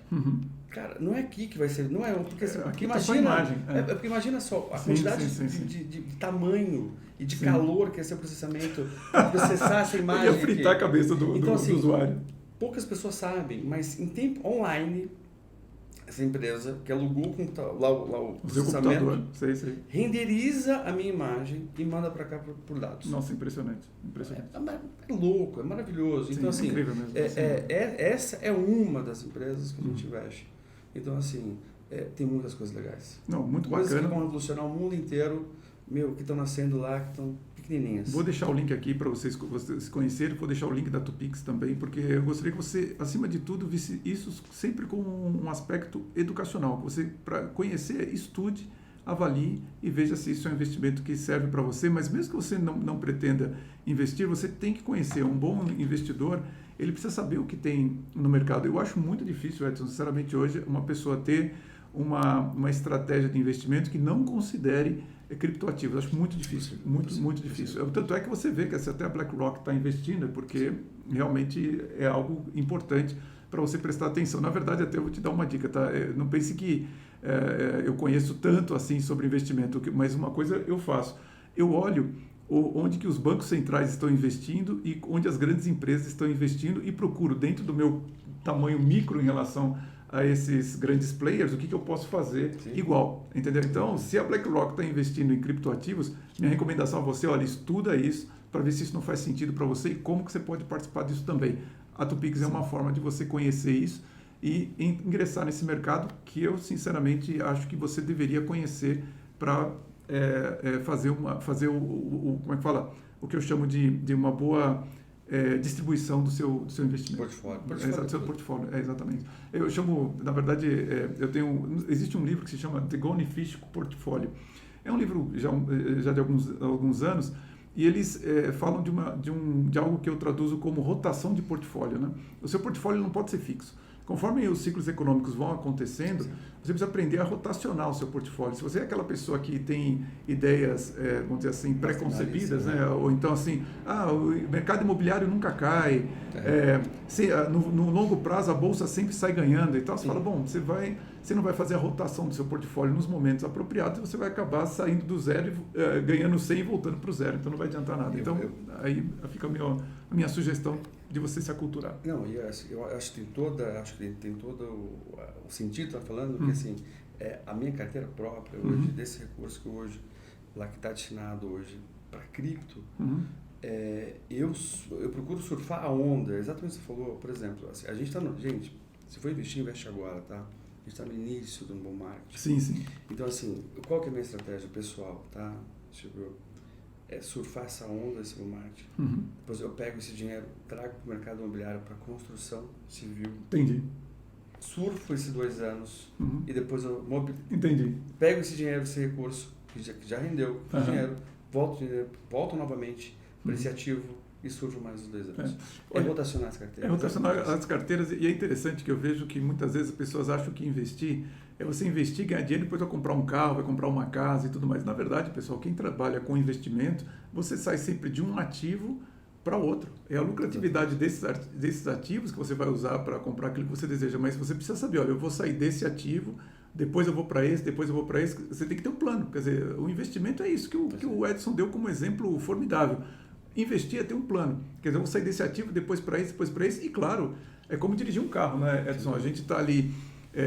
Cara, não é aqui que vai ser, não é, porque porque imagina só a quantidade de tamanho e de calor que é esse processamento para processar essa imagem. Ia fritar a cabeça do usuário. Poucas pessoas sabem, mas em tempo online, essa empresa que alugou o processamento, renderiza a minha imagem e manda para cá por dados. Nossa, impressionante. É louco, é maravilhoso. Então, assim, incrível mesmo. Essa é uma das empresas que a gente investe. Então, assim, tem muitas coisas legais. Muito coisas bacana. Que vão revolucionar o mundo inteiro, que estão nascendo lá, que estão pequenininhas. Vou deixar o link aqui para vocês conhecerem, vou deixar o link da Tupix também, porque eu gostaria que você, acima de tudo, visse isso sempre com um aspecto educacional, que você, para conhecer, estude, avalie e veja se isso é um investimento que serve para você, mas mesmo que você não pretenda investir, você tem que conhecer. Um bom investidor, ele precisa saber o que tem no mercado. Eu acho muito difícil, Edson, sinceramente, hoje, uma pessoa ter uma estratégia de investimento que não considere criptoativos. Acho muito difícil, muito difícil. Tanto é que você vê que até a BlackRock está investindo, porque realmente é algo importante para você prestar atenção. Na verdade, até eu vou te dar uma dica, tá? Não pense que eu conheço tanto assim sobre investimento, mas uma coisa eu faço. Eu olho onde que os bancos centrais estão investindo e onde as grandes empresas estão investindo e procuro, dentro do meu tamanho micro em relação a esses grandes players, o que eu posso fazer igual, entendeu? Então, se a BlackRock está investindo em criptoativos, minha recomendação a você, olha, estuda isso para ver se isso não faz sentido para você e como que você pode participar disso também. A Tupix é uma forma de você conhecer isso e ingressar nesse mercado que eu, sinceramente, acho que você deveria conhecer para fazer como é que fala? O que eu chamo de uma boa distribuição do seu investimento. Portfólio. Do seu portfólio, exatamente. Eu chamo, na verdade, existe um livro que se chama The Gone Fish Portfolio. É um livro já de alguns anos, e eles falam de algo que eu traduzo como rotação de portfólio, né? O seu portfólio não pode ser fixo. Conforme os ciclos econômicos vão acontecendo, você precisa aprender a rotacionar o seu portfólio. Se você é aquela pessoa que tem ideias, vamos dizer assim, pré-concebidas, né? Ou então assim, o mercado imobiliário nunca cai, no longo prazo a bolsa sempre sai ganhando e tal, você fala, bom, você não vai fazer a rotação do seu portfólio nos momentos apropriados e você vai acabar saindo do zero, ganhando 100 e voltando para o zero, então não vai adiantar nada. Então, aí fica a minha sugestão de você se aculturar. Não, eu acho que tem todo o sentido, tá falando, porque assim, a minha carteira própria hoje, desse recurso que hoje, lá que está destinado hoje para cripto, eu procuro surfar a onda, exatamente o que você falou, por exemplo, assim, a gente está gente, se for investir, investe agora, tá? A gente está no início do bull market. Sim. Então, assim, qual que é a minha estratégia pessoal, tá? Tipo, surfar essa onda, esse bull market. Depois eu pego esse dinheiro, trago para o mercado imobiliário para construção civil. Entendi. Surfo esses 2 anos e depois eu Entendi. pego esse dinheiro, esse recurso que já rendeu, dinheiro, volto novamente para esse ativo e surfo mais os 2 anos. Rotacionar as carteiras. Rotacionar as carteiras, e é interessante que eu vejo que muitas vezes as pessoas acham que investir é você investir, ganhar dinheiro, depois vai comprar um carro, vai comprar uma casa e tudo mais. Na verdade, pessoal, quem trabalha com investimento, você sai sempre de um ativo para outro. É a lucratividade desses ativos que você vai usar para comprar aquilo que você deseja, mas você precisa saber, olha, eu vou sair desse ativo, depois eu vou para esse, depois eu vou para esse. Você tem que ter um plano. Quer dizer, o investimento é isso que o Edson deu como exemplo formidável. Investir é ter um plano. Quer dizer, eu vou sair desse ativo, depois para esse, depois para esse. E claro, é como dirigir um carro, né, Edson? A gente está ali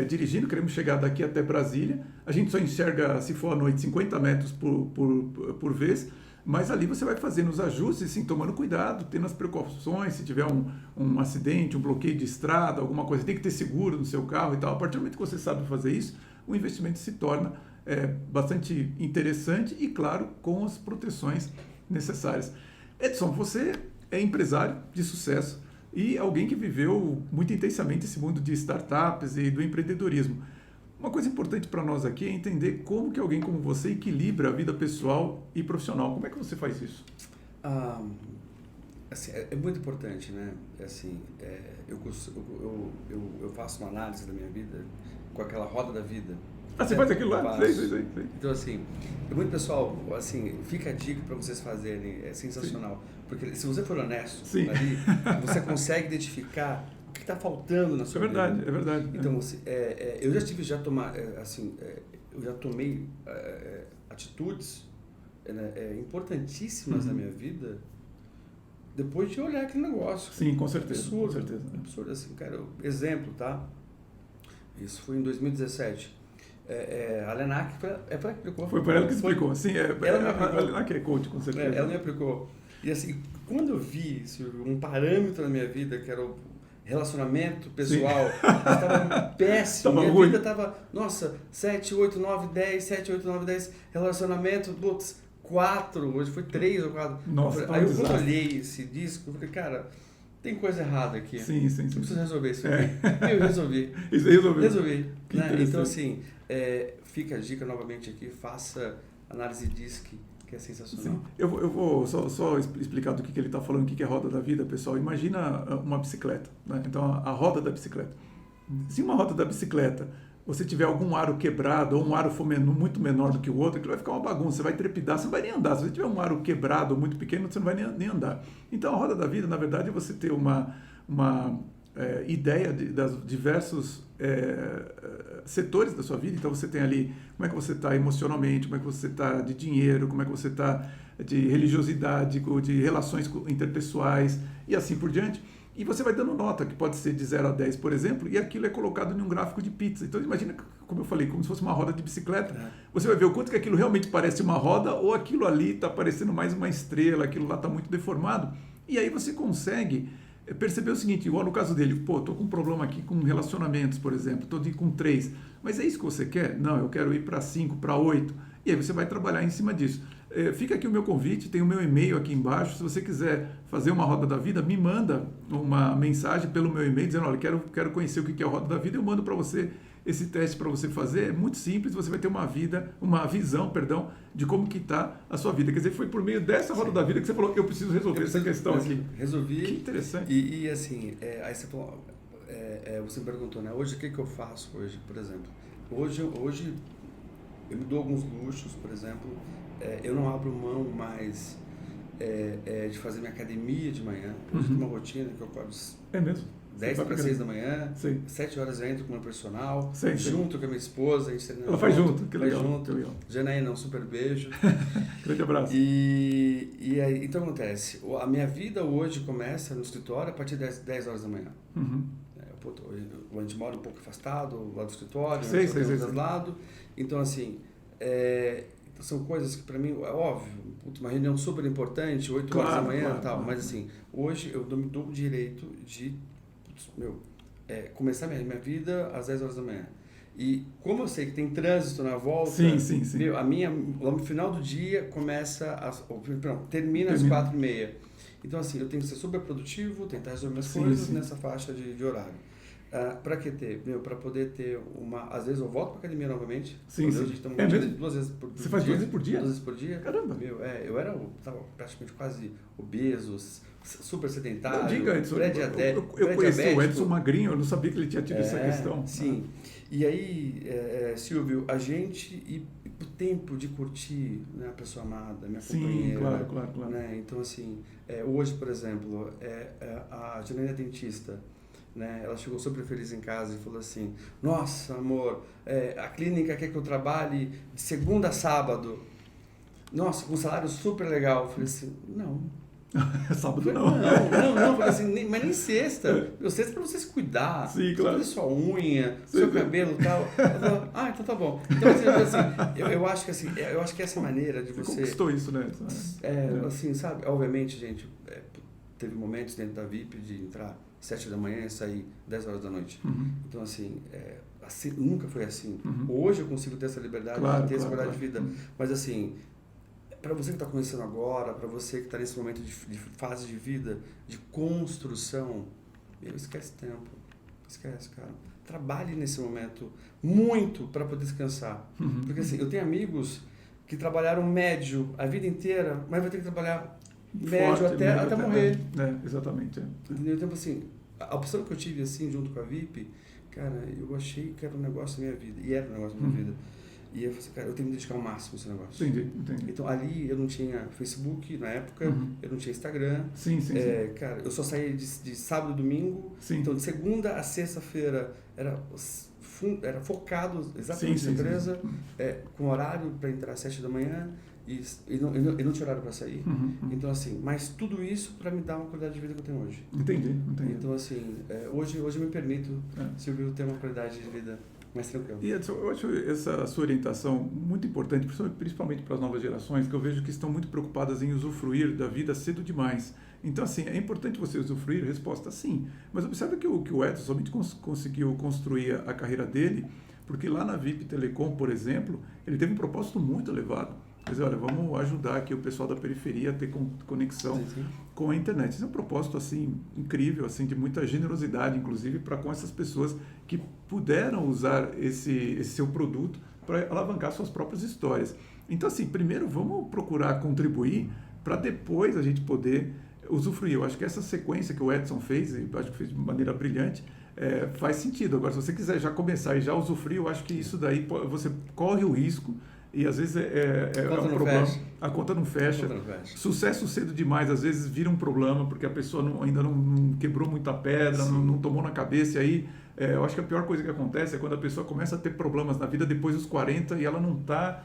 dirigindo, queremos chegar daqui até Brasília. A gente só enxerga, se for à noite, 50 metros por vez. Mas ali você vai fazendo os ajustes, sim, tomando cuidado, tendo as precauções, se tiver um acidente, um bloqueio de estrada, alguma coisa, tem que ter seguro no seu carro e tal. A partir do momento que você sabe fazer isso, o investimento se torna bastante interessante e, claro, com as proteções necessárias. Edson, você é empresário de sucesso e alguém que viveu muito intensamente esse mundo de startups e do empreendedorismo. Uma coisa importante para nós aqui é entender como que alguém como você equilibra a vida pessoal e profissional. Como é que você faz isso? Assim, é muito importante, né? Assim, eu faço uma análise da minha vida com aquela roda da vida. Você faz aquilo lá? Sei. Então, assim, muito pessoal, assim, fica a dica para vocês fazerem, é sensacional. Porque se você for honesto ali, você consegue identificar o que está faltando na sua vida. É verdade. Então, eu já tomei atitudes importantíssimas na minha vida depois de olhar aquele negócio. Sim, com certeza. Absurdo, assim, cara. Exemplo, tá? Isso foi em 2017. A Lenac foi ela que aplicou. Foi para ela que explicou. Sim, a Lenac é coach, com certeza. Ela me aplicou. E assim, quando eu vi um parâmetro na minha vida, que era o relacionamento pessoal, estava péssimo. Minha vida estava, 7, 8, 9, 10, relacionamento, 4, hoje foi 3 ou 4. Nossa, aí eu quando olhei esse disco, eu falei, cara, tem coisa errada aqui. Sim. Eu preciso resolver isso aqui. Eu resolvi. Isso Resolvi. Né? Então, assim, fica a dica novamente aqui, faça análise DISC, que é sensacional. Sim. Eu vou só explicar do que ele está falando, o que é roda da vida, pessoal. Imagina uma bicicleta, né? Então, a roda da bicicleta. Se uma roda da bicicleta você tiver algum aro quebrado ou um aro for muito menor do que o outro, aquilo vai ficar uma bagunça, você vai trepidar, você não vai nem andar. Se você tiver um aro quebrado ou muito pequeno, você não vai nem andar. Então, a roda da vida, na verdade, é você ter uma ideia das diversos setores da sua vida. Então, você tem ali como é que você está emocionalmente, como é que você está de dinheiro, como é que você está de religiosidade, de relações interpessoais e assim por diante. e você vai dando nota, que pode ser de 0 a 10, por exemplo, e aquilo é colocado em um gráfico de pizza. Então imagina, como eu falei, como se fosse uma roda de bicicleta. Você vai ver o quanto que aquilo realmente parece uma roda ou aquilo ali está parecendo mais uma estrela, aquilo lá está muito deformado. E aí você consegue perceber o seguinte, igual no caso dele, pô, tô com um problema aqui com relacionamentos, por exemplo, tô com 3, mas é isso que você quer? Não, eu quero ir para 5, para 8, e aí você vai trabalhar em cima disso. Fica aqui o meu convite, tem o meu e-mail aqui embaixo, se você quiser fazer uma Roda da Vida, me manda uma mensagem pelo meu e-mail dizendo, olha, quero conhecer o que é a Roda da Vida, eu mando para você esse teste para você fazer, é muito simples, você vai ter uma visão, de como que está a sua vida. Quer dizer, foi por meio dessa Roda da Vida que você falou, eu preciso resolver essa questão aqui. Resolvi. Que interessante. E assim, aí você falou, você me perguntou, né, hoje o que eu faço hoje, por exemplo? Hoje eu me dou alguns luxos, por exemplo, eu não abro mão mais de fazer minha academia de manhã. Eu tenho uma rotina que eu acordo 10 para 6 da manhã, 7 horas eu entro com o meu personal, junto com a minha esposa, a gente treina. Ela faz junto, que legal. Janaína, um super beijo. Grande abraço. E aí, então acontece, a minha vida hoje começa no escritório a partir das 10 horas da manhã. A gente mora um pouco afastado lá do escritório, do lado. Então, assim, são coisas que para mim, é óbvio, uma reunião super importante, 8 horas da manhã e tal, mas assim, hoje eu me dou o direito de começar minha vida às 10 horas da manhã. E como eu sei que tem trânsito na volta, no final do dia termina às 4h30. Então, assim, eu tenho que ser super produtivo, tentar resolver minhas coisas nessa faixa de horário. Para que ter? Para poder ter às vezes eu volto para academia novamente. Duas vezes por dia. Você faz 2 vezes por dia? 2 vezes por dia. Caramba! Eu tava praticamente quase obeso, super sedentário. Não diga, Edson. Eu conheci o Edson magrinho, eu não sabia que ele tinha tido essa questão. Sim. E aí, Silvio, a gente e o tempo de curtir, né, a pessoa amada, minha companheira. Sim, claro. Né? Então, assim, hoje, por exemplo, a Janaína é dentista. Né? Ela chegou super feliz em casa e falou assim, nossa, amor, a clínica quer que eu trabalhe de segunda a sábado. Nossa, com um salário super legal. Eu falei assim, não. Sábado não. Não, falei assim, mas nem sexta. Sexta é pra você se cuidar. Sim, claro. Fazer sua unha, seu cabelo e tal. Então tá bom. Então, assim, eu acho que assim, eu acho que essa maneira de você conquistou isso, né? Assim, sabe, obviamente, gente, teve momentos dentro da VIP de entrar 7 da manhã e sair 10 horas da noite. Então, assim, nunca foi assim. Hoje eu consigo ter essa liberdade de ter essa qualidade de vida. Mas, assim, para você que está começando agora, para você que está nesse momento de fase de vida, de construção, esquece tempo. Esquece, cara. Trabalhe nesse momento muito para poder descansar. Porque, assim, eu tenho amigos que trabalharam médio a vida inteira, mas vai ter que trabalhar médio até morrer. Exatamente. Entendeu? Então, assim, a opção que eu tive, assim, junto com a VIP, cara, eu achei que era um negócio da minha vida. E era um negócio da minha vida. E eu falei assim, cara, eu tenho que me dedicar ao máximo a esse negócio. Entendi. Então, ali eu não tinha Facebook na época, eu não tinha Instagram. Sim. Cara, eu só saía de sábado e domingo. Então, de segunda a sexta-feira era focado exatamente na empresa, com horário para entrar às 7 da manhã. E não tinha horário para sair. Então, assim, mas tudo isso para me dar uma qualidade de vida que eu tenho hoje. Entendi. Então, assim, hoje eu me permito, Silvio, ter uma qualidade de vida mais tranquila. E Edson, eu acho essa sua orientação muito importante, principalmente para as novas gerações, que eu vejo que estão muito preocupadas em usufruir da vida cedo demais. Então, assim, é importante você usufruir? Resposta, sim. Mas observe que o Edson somente conseguiu construir a carreira dele, porque lá na VIP Telecom, por exemplo, ele teve um propósito muito elevado. Quer dizer, olha, vamos ajudar aqui o pessoal da periferia a ter conexão com a internet. Isso é um propósito, assim, incrível, assim, de muita generosidade, inclusive, para com essas pessoas que puderam usar esse seu produto para alavancar suas próprias histórias. Então, assim, primeiro vamos procurar contribuir para depois a gente poder usufruir. Eu acho que essa sequência que o Edson fez, e acho que fez de maneira brilhante, faz sentido. Agora, se você quiser já começar e já usufruir, eu acho que isso daí você corre o risco. E às vezes é um problema. A conta não fecha. Sucesso cedo demais, às vezes vira um problema, porque a pessoa ainda não quebrou muita pedra, não tomou na cabeça. E aí, eu acho que a pior coisa que acontece é quando a pessoa começa a ter problemas na vida depois dos 40 e ela não está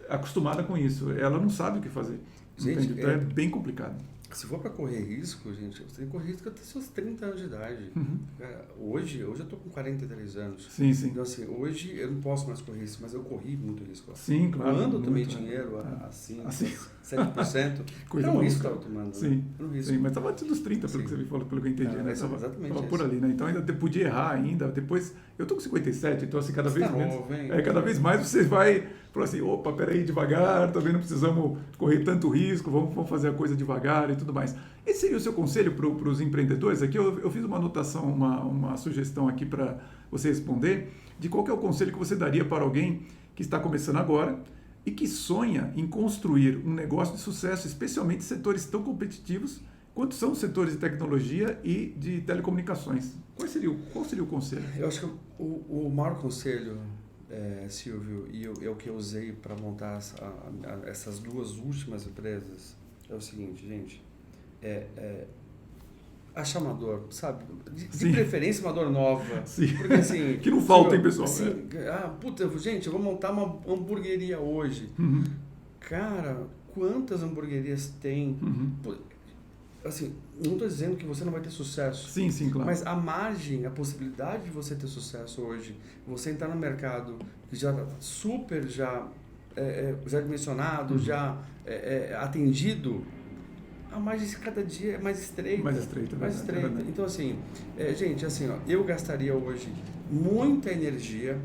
acostumada com isso. Ela não sabe o que fazer. Gente, então é bem complicado. Se for para correr risco, gente, você tem que correr risco até seus 30 anos de idade. Cara, hoje eu estou com 43 anos. Sim. Então, assim, hoje eu não posso mais correr risco, mas eu corri muito risco. Sim, claro. Quando eu tomei dinheiro assim, 7%, coisa é um risco que eu estava tomando. Sim, né? sim, mas estava antes dos 30, pelo que você me falou, pelo que eu entendi. Né? Exatamente. Tava por ali, né? Então ainda podia errar ainda. Depois, eu tô com 57, então assim, cada vez menos. Cada vez mais você vai falar assim, opa, peraí, devagar, também não precisamos correr tanto risco, vamos fazer a coisa devagar e tudo mais. Esse seria o seu conselho para os empreendedores? Aqui eu fiz uma anotação, uma sugestão aqui para você responder, de qual que é o conselho que você daria para alguém que está começando agora e que sonha em construir um negócio de sucesso, especialmente em setores tão competitivos quanto são os setores de tecnologia e de telecomunicações. Qual seria o conselho? Eu acho que o maior conselho, Silvio, e é o que eu usei para montar essas duas últimas empresas, é o seguinte, gente, achar uma dor, sabe? De preferência uma dor nova. Sim. Porque assim... que não falta, hein, pessoal? Assim, gente, eu vou montar uma hamburgueria hoje. Cara, quantas hamburguerias tem? Assim, não estou dizendo que você não vai ter sucesso. Sim, claro. Mas a margem, a possibilidade de você ter sucesso hoje, você entrar no mercado que já está super já dimensionado, já atendido, a margem de cada dia é mais estreita. Mais estreita. Então, assim, gente, assim, eu gastaria hoje muita energia,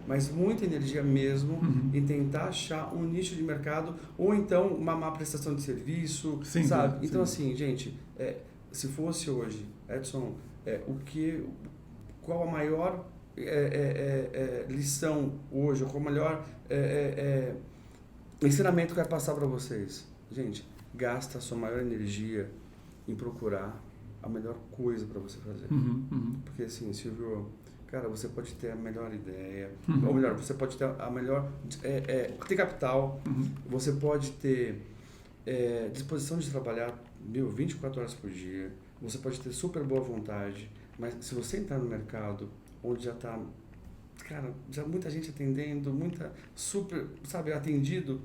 mas muita energia mesmo, em tentar achar um nicho de mercado ou então uma má prestação de serviço, sabe? Então, assim, gente, se fosse hoje, Edson, qual a maior lição hoje, ou qual o melhor ensinamento que eu ia passar para vocês? Gente, gasta a sua maior energia em procurar a melhor coisa para você fazer. Porque assim, Silvio, cara, você pode ter a melhor ideia, ou melhor, você pode ter a melhor... ter capital, você pode ter disposição de trabalhar 24 horas por dia, você pode ter super boa vontade, mas se você entrar no mercado onde já está... Cara, já muita gente atendendo, muita super, sabe, atendido,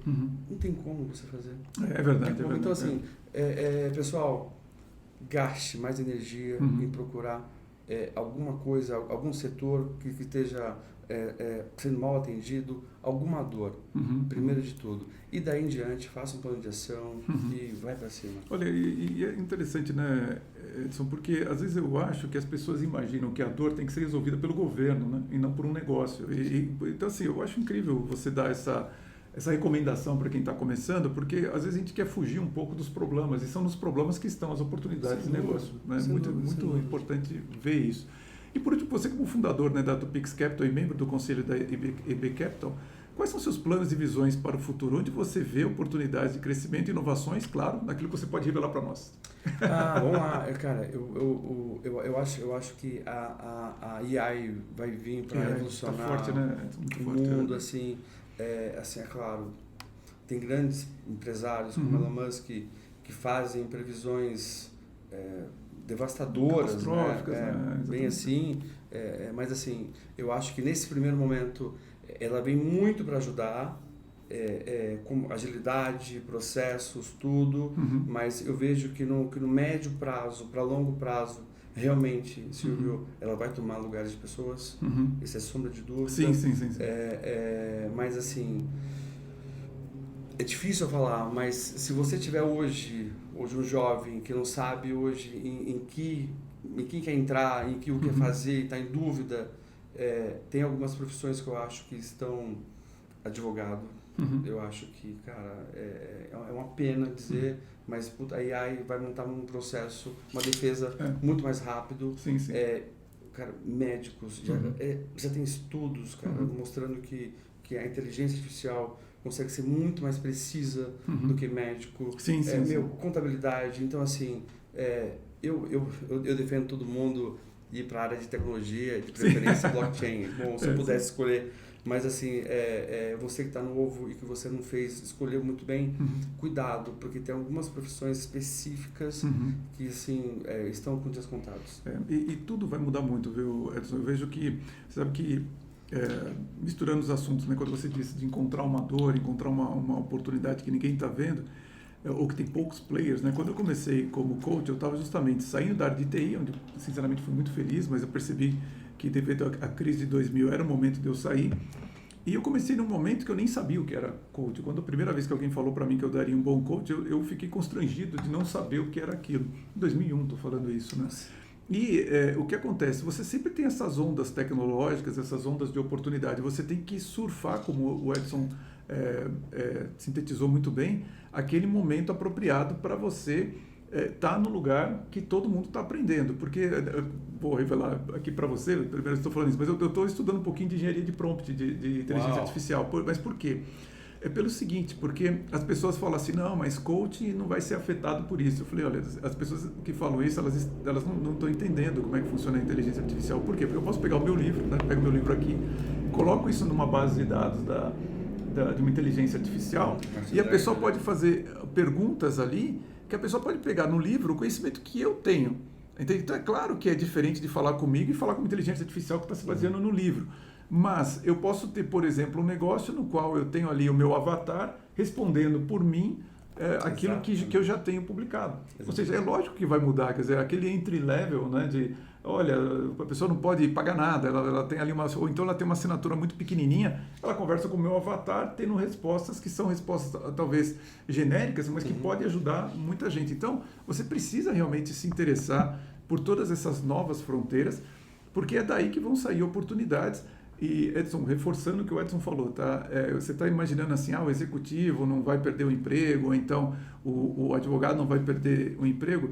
não tem como você fazer. É verdade. Então, assim, pessoal, gaste mais energia em procurar alguma coisa, algum setor que esteja sendo mal atendido, alguma dor, primeiro de tudo. E daí em diante, faça um plano de ação e vai para cima. Olha, e é interessante, né, Edson, porque às vezes eu acho que as pessoas imaginam que a dor tem que ser resolvida pelo governo, né, e não por um negócio. Então, assim, eu acho incrível você dar essa recomendação para quem está começando, porque às vezes a gente quer fugir um pouco dos problemas, e são nos problemas que estão as oportunidades de negócio. Né? Muito importante ver isso. E por último, você como fundador, né, da Tupix Capital e membro do conselho da EB Capital, quais são seus planos e visões para o futuro? Onde você vê oportunidades de crescimento e inovações, claro, naquilo que você pode revelar para nós? Vamos lá, cara, eu acho que a AI vai vir para revolucionar tá forte, né? o mundo, assim, é claro, tem grandes empresários como Elon Musk que fazem previsões devastadoras, né? Bem assim, mas assim, eu acho que nesse primeiro momento ela vem muito para ajudar, com agilidade, processos, tudo, mas eu vejo que no médio prazo, para longo prazo, realmente, Silvio, ela vai tomar lugares de pessoas, isso é sombra de dúvida. Sim. Mas assim, é difícil eu falar, mas se você tiver hoje um jovem que não sabe hoje em que quer entrar, o que quer fazer, está em dúvida, tem algumas profissões que eu acho que estão advogado. Eu acho que, cara, é uma pena dizer, mas a AI vai montar um processo, uma defesa muito mais rápido. Sim. Cara, médicos, já tem estudos, cara, mostrando que a inteligência artificial consegue ser muito mais precisa do que médico. Sim. Contabilidade. Então, assim, eu defendo todo mundo ir para a área de tecnologia, de preferência blockchain. Bom, se eu pudesse escolher. Mas, assim, você que está novo e que você não escolheu muito bem, cuidado, porque tem algumas profissões específicas que, assim, estão com dias contados. E tudo vai mudar muito, viu, Edson? Eu vejo que, sabe que, misturando os assuntos, né, quando você disse de encontrar uma dor, encontrar uma oportunidade que ninguém está vendo, ou que tem poucos players, né? Quando eu comecei como coach, eu estava justamente saindo da área de TI, onde sinceramente fui muito feliz, mas eu percebi que devido à crise de 2000 era o momento de eu sair. E eu comecei num momento que eu nem sabia o que era coach. Quando a primeira vez que alguém falou para mim que eu daria um bom coach, eu fiquei constrangido de não saber o que era aquilo. Em 2001 estou falando isso, né? E o que acontece? Você sempre tem essas ondas tecnológicas, essas ondas de oportunidade. Você tem que surfar, como o Edson sintetizou muito bem, aquele momento apropriado para você tá no lugar que todo mundo está aprendendo, porque vou revelar aqui para você, primeiro estou falando isso, mas eu estou estudando um pouquinho de engenharia de prompt, de inteligência artificial. Mas por quê? É pelo seguinte, porque as pessoas falam assim, não, mas coach não vai ser afetado por isso. Eu falei, olha, as pessoas que falam isso, elas não estão entendendo como é que funciona a inteligência artificial. Por quê? Porque eu posso pegar o meu livro, né? Pego o meu livro aqui, coloco isso numa base de dados de uma inteligência artificial e a pessoa pode fazer perguntas ali que a pessoa pode pegar no livro o conhecimento que eu tenho. Entende? Então é claro que é diferente de falar comigo e falar com uma inteligência artificial que está se baseando no livro. Mas eu posso ter, por exemplo, um negócio no qual eu tenho ali o meu avatar respondendo por mim aquilo que eu já tenho publicado. Exatamente. Ou seja, é lógico que vai mudar, quer dizer, aquele entry-level, né, de, olha, a pessoa não pode pagar nada, ela tem ali ou então ela tem uma assinatura muito pequenininha, ela conversa com o meu avatar, tendo respostas que são respostas talvez genéricas, mas que podem ajudar muita gente. Então, você precisa realmente se interessar por todas essas novas fronteiras, porque é daí que vão sair oportunidades. E, Edson, reforçando o que o Edson falou, tá? Você está imaginando assim, o executivo não vai perder o emprego, ou então o advogado não vai perder o emprego.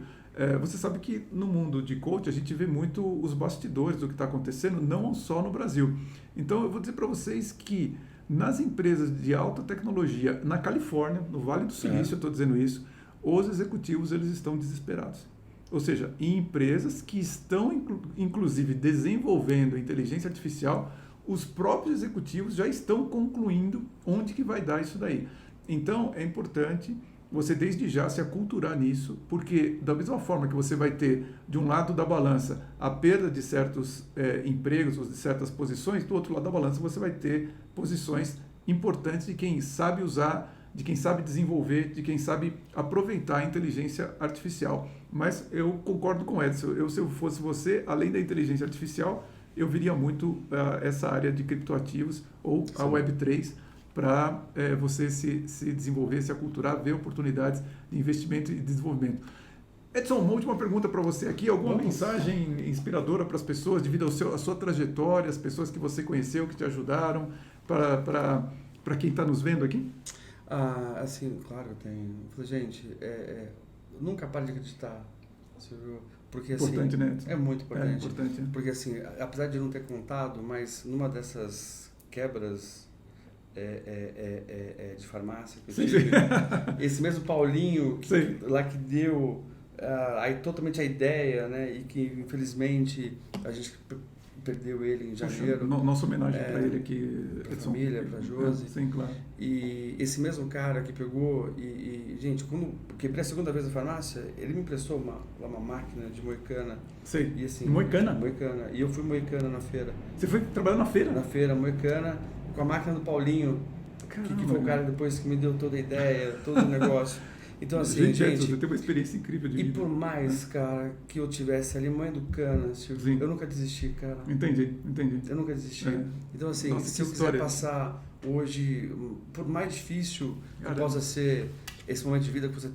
Você sabe que no mundo de coach a gente vê muito os bastidores do que está acontecendo, não só no Brasil. Então, eu vou dizer para vocês que nas empresas de alta tecnologia, na Califórnia, no Vale do Silício, eu estou dizendo isso, os executivos eles estão desesperados. Ou seja, em empresas que estão, inclusive, desenvolvendo inteligência artificial, os próprios executivos já estão concluindo onde que vai dar isso daí. Então, é importante você desde já se aculturar nisso, porque da mesma forma que você vai ter, de um lado da balança, a perda de certos empregos, ou de certas posições, do outro lado da balança você vai ter posições importantes de quem sabe usar, de quem sabe desenvolver, de quem sabe aproveitar a inteligência artificial. Mas eu concordo com o Edson, se eu fosse você, além da inteligência artificial, eu viria muito essa área de criptoativos ou a Web3 para você se desenvolver, se aculturar, ver oportunidades de investimento e desenvolvimento. Edson, uma última pergunta para você aqui. Alguma mensagem inspiradora para as pessoas devido à sua trajetória, as pessoas que você conheceu, que te ajudaram, para quem está nos vendo aqui? Assim, claro, tem. Gente, nunca pare de acreditar. Porque, importante, assim, né? É muito importante. É importante. Porque, assim, apesar de eu não ter contado, mas numa dessas quebras de farmácia que eu tive, esse mesmo Paulinho, lá que deu aí totalmente a ideia, né? E que, infelizmente, a gente perdeu ele em janeiro. Nossa homenagem para ele aqui. Para a família, para a Josi. Sim, claro. E esse mesmo cara que pegou gente, quando quebrei a segunda vez a farmácia, ele me emprestou uma máquina de moicana. Sim. E assim, moicana? Moicana. E eu fui moicana na feira. Você foi trabalhar na feira? Na feira, moicana, com a máquina do Paulinho, que foi o cara depois que me deu toda a ideia, todo o negócio. Então, assim, gente, você tem uma experiência incrível de vida. E por mais, cara, que eu tivesse ali mãe do cana, eu nunca desisti, cara. Entendi. Eu nunca desisti. Então, assim, se eu quiser passar hoje, por mais difícil que possa ser esse momento de vida que você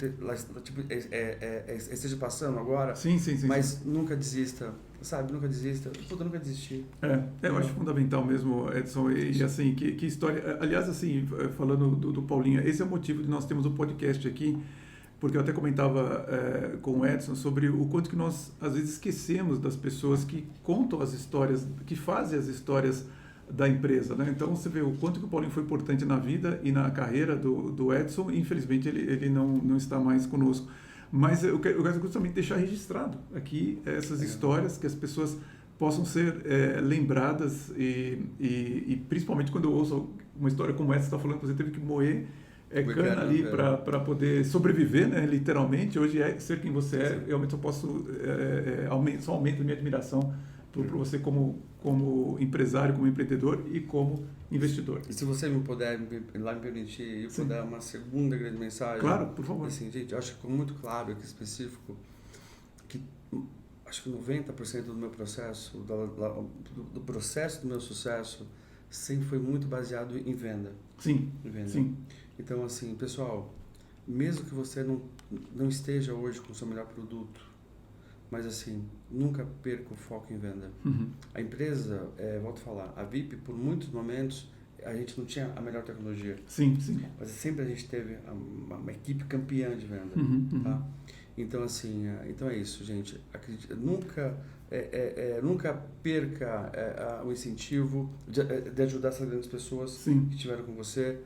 esteja passando agora, sim, mas nunca desista, sabe? Nunca desista. Puta, nunca desisti. Eu acho fundamental mesmo, Edson, e assim, que história... Aliás, assim, falando do Paulinho, esse é o motivo de nós termos o podcast aqui, porque eu até comentava com o Edson sobre o quanto que nós, às vezes, esquecemos das pessoas que contam as histórias, que fazem as histórias da empresa, né? Então, você vê o quanto que o Paulinho foi importante na vida e na carreira do Edson. Infelizmente, ele não está mais conosco. Mas eu quero justamente deixar registrado aqui essas histórias, que as pessoas possam ser lembradas e principalmente quando eu ouço uma história como essa, você está falando que você teve que moer cana ali para poder sobreviver, né? Literalmente. Hoje, ser quem você é, realmente eu posso só aumenta a minha admiração para você como empresário, como empreendedor e como investidor. E se você me permitir, eu vou dar uma segunda grande mensagem. Claro, por favor. Assim, gente, eu acho que ficou muito claro aqui, específico, que acho que 90% do meu processo, do processo do meu sucesso, sempre foi muito baseado em venda. Sim, em venda. Sim. Então, assim, pessoal, mesmo que você não esteja hoje com o seu melhor produto, mas assim, nunca perca o foco em venda. Uhum. A empresa, volto a falar, a VIP, por muitos momentos, a gente não tinha a melhor tecnologia. Sim. Mas sempre a gente teve uma equipe campeã de venda. Uhum. Tá? Então, assim, então é isso, gente. Nunca perca o incentivo de ajudar essas grandes pessoas que estiveram com você.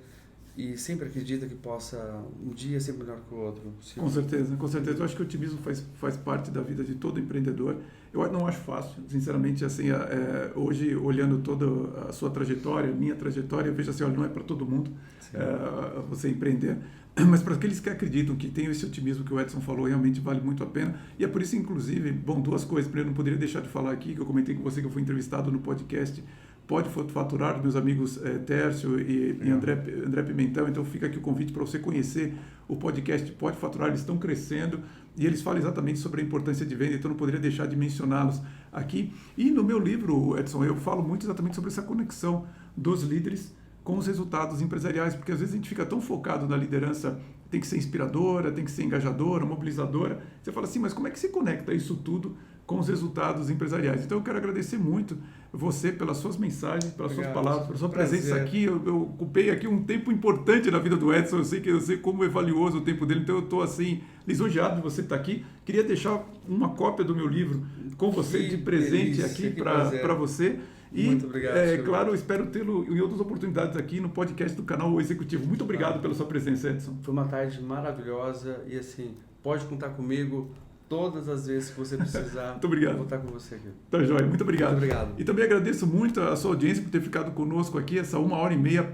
E sempre acredita que possa um dia ser melhor que o outro. Com certeza. Eu acho que o otimismo faz parte da vida de todo empreendedor. Eu não acho fácil, sinceramente, assim, hoje, olhando toda a sua trajetória, minha trajetória, eu vejo assim, olha, não é para todo mundo você empreender, mas para aqueles que acreditam, que tem esse otimismo que o Edson falou, realmente vale muito a pena. E é por isso, inclusive, duas coisas. Primeiro, não poderia deixar de falar aqui, que eu comentei com você que eu fui entrevistado no podcast Pode Faturar, meus amigos Tércio e André Pimentel. Então fica aqui o convite para você conhecer o podcast Pode Faturar. Eles estão crescendo e eles falam exatamente sobre a importância de venda, então não poderia deixar de mencioná-los aqui. E no meu livro, Edson, eu falo muito exatamente sobre essa conexão dos líderes com os resultados empresariais, porque às vezes a gente fica tão focado na liderança, tem que ser inspiradora, tem que ser engajadora, mobilizadora. Você fala assim, mas como é que se conecta isso tudo com os resultados empresariais? Então eu quero agradecer muito você pelas suas mensagens, pelas suas palavras, pela sua presença aqui. Eu ocupei aqui um tempo importante na vida do Edson, eu sei como é valioso o tempo dele, então eu estou assim, lisonjeado de você estar aqui. Queria deixar uma cópia do meu livro com você de presente aqui para você. E, muito obrigado. Claro, eu espero tê-lo em outras oportunidades aqui no podcast do canal O Executivo. Muito obrigado pela sua presença, Edson. Foi uma tarde maravilhosa e assim, pode contar comigo todas as vezes que você precisar. Muito obrigado. Eu vou estar com você aqui. Tá joia, muito obrigado. Muito obrigado. E também agradeço muito a sua audiência por ter ficado conosco aqui essa 1h30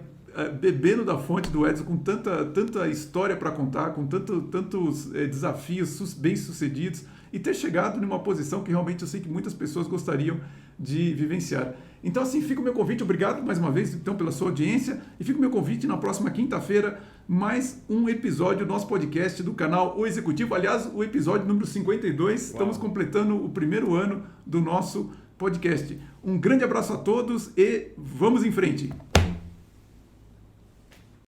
bebendo da fonte do Edson, com tanta história para contar, com tantos desafios bem-sucedidos e ter chegado numa posição que realmente eu sei que muitas pessoas gostariam de vivenciar. Então, assim, fica o meu convite. Obrigado mais uma vez, então, pela sua audiência. E fica o meu convite na próxima quinta-feira, mais um episódio do nosso podcast do canal O Executivo. Aliás, o episódio número 52. Uau. Estamos completando o primeiro ano do nosso podcast. Um grande abraço a todos e vamos em frente.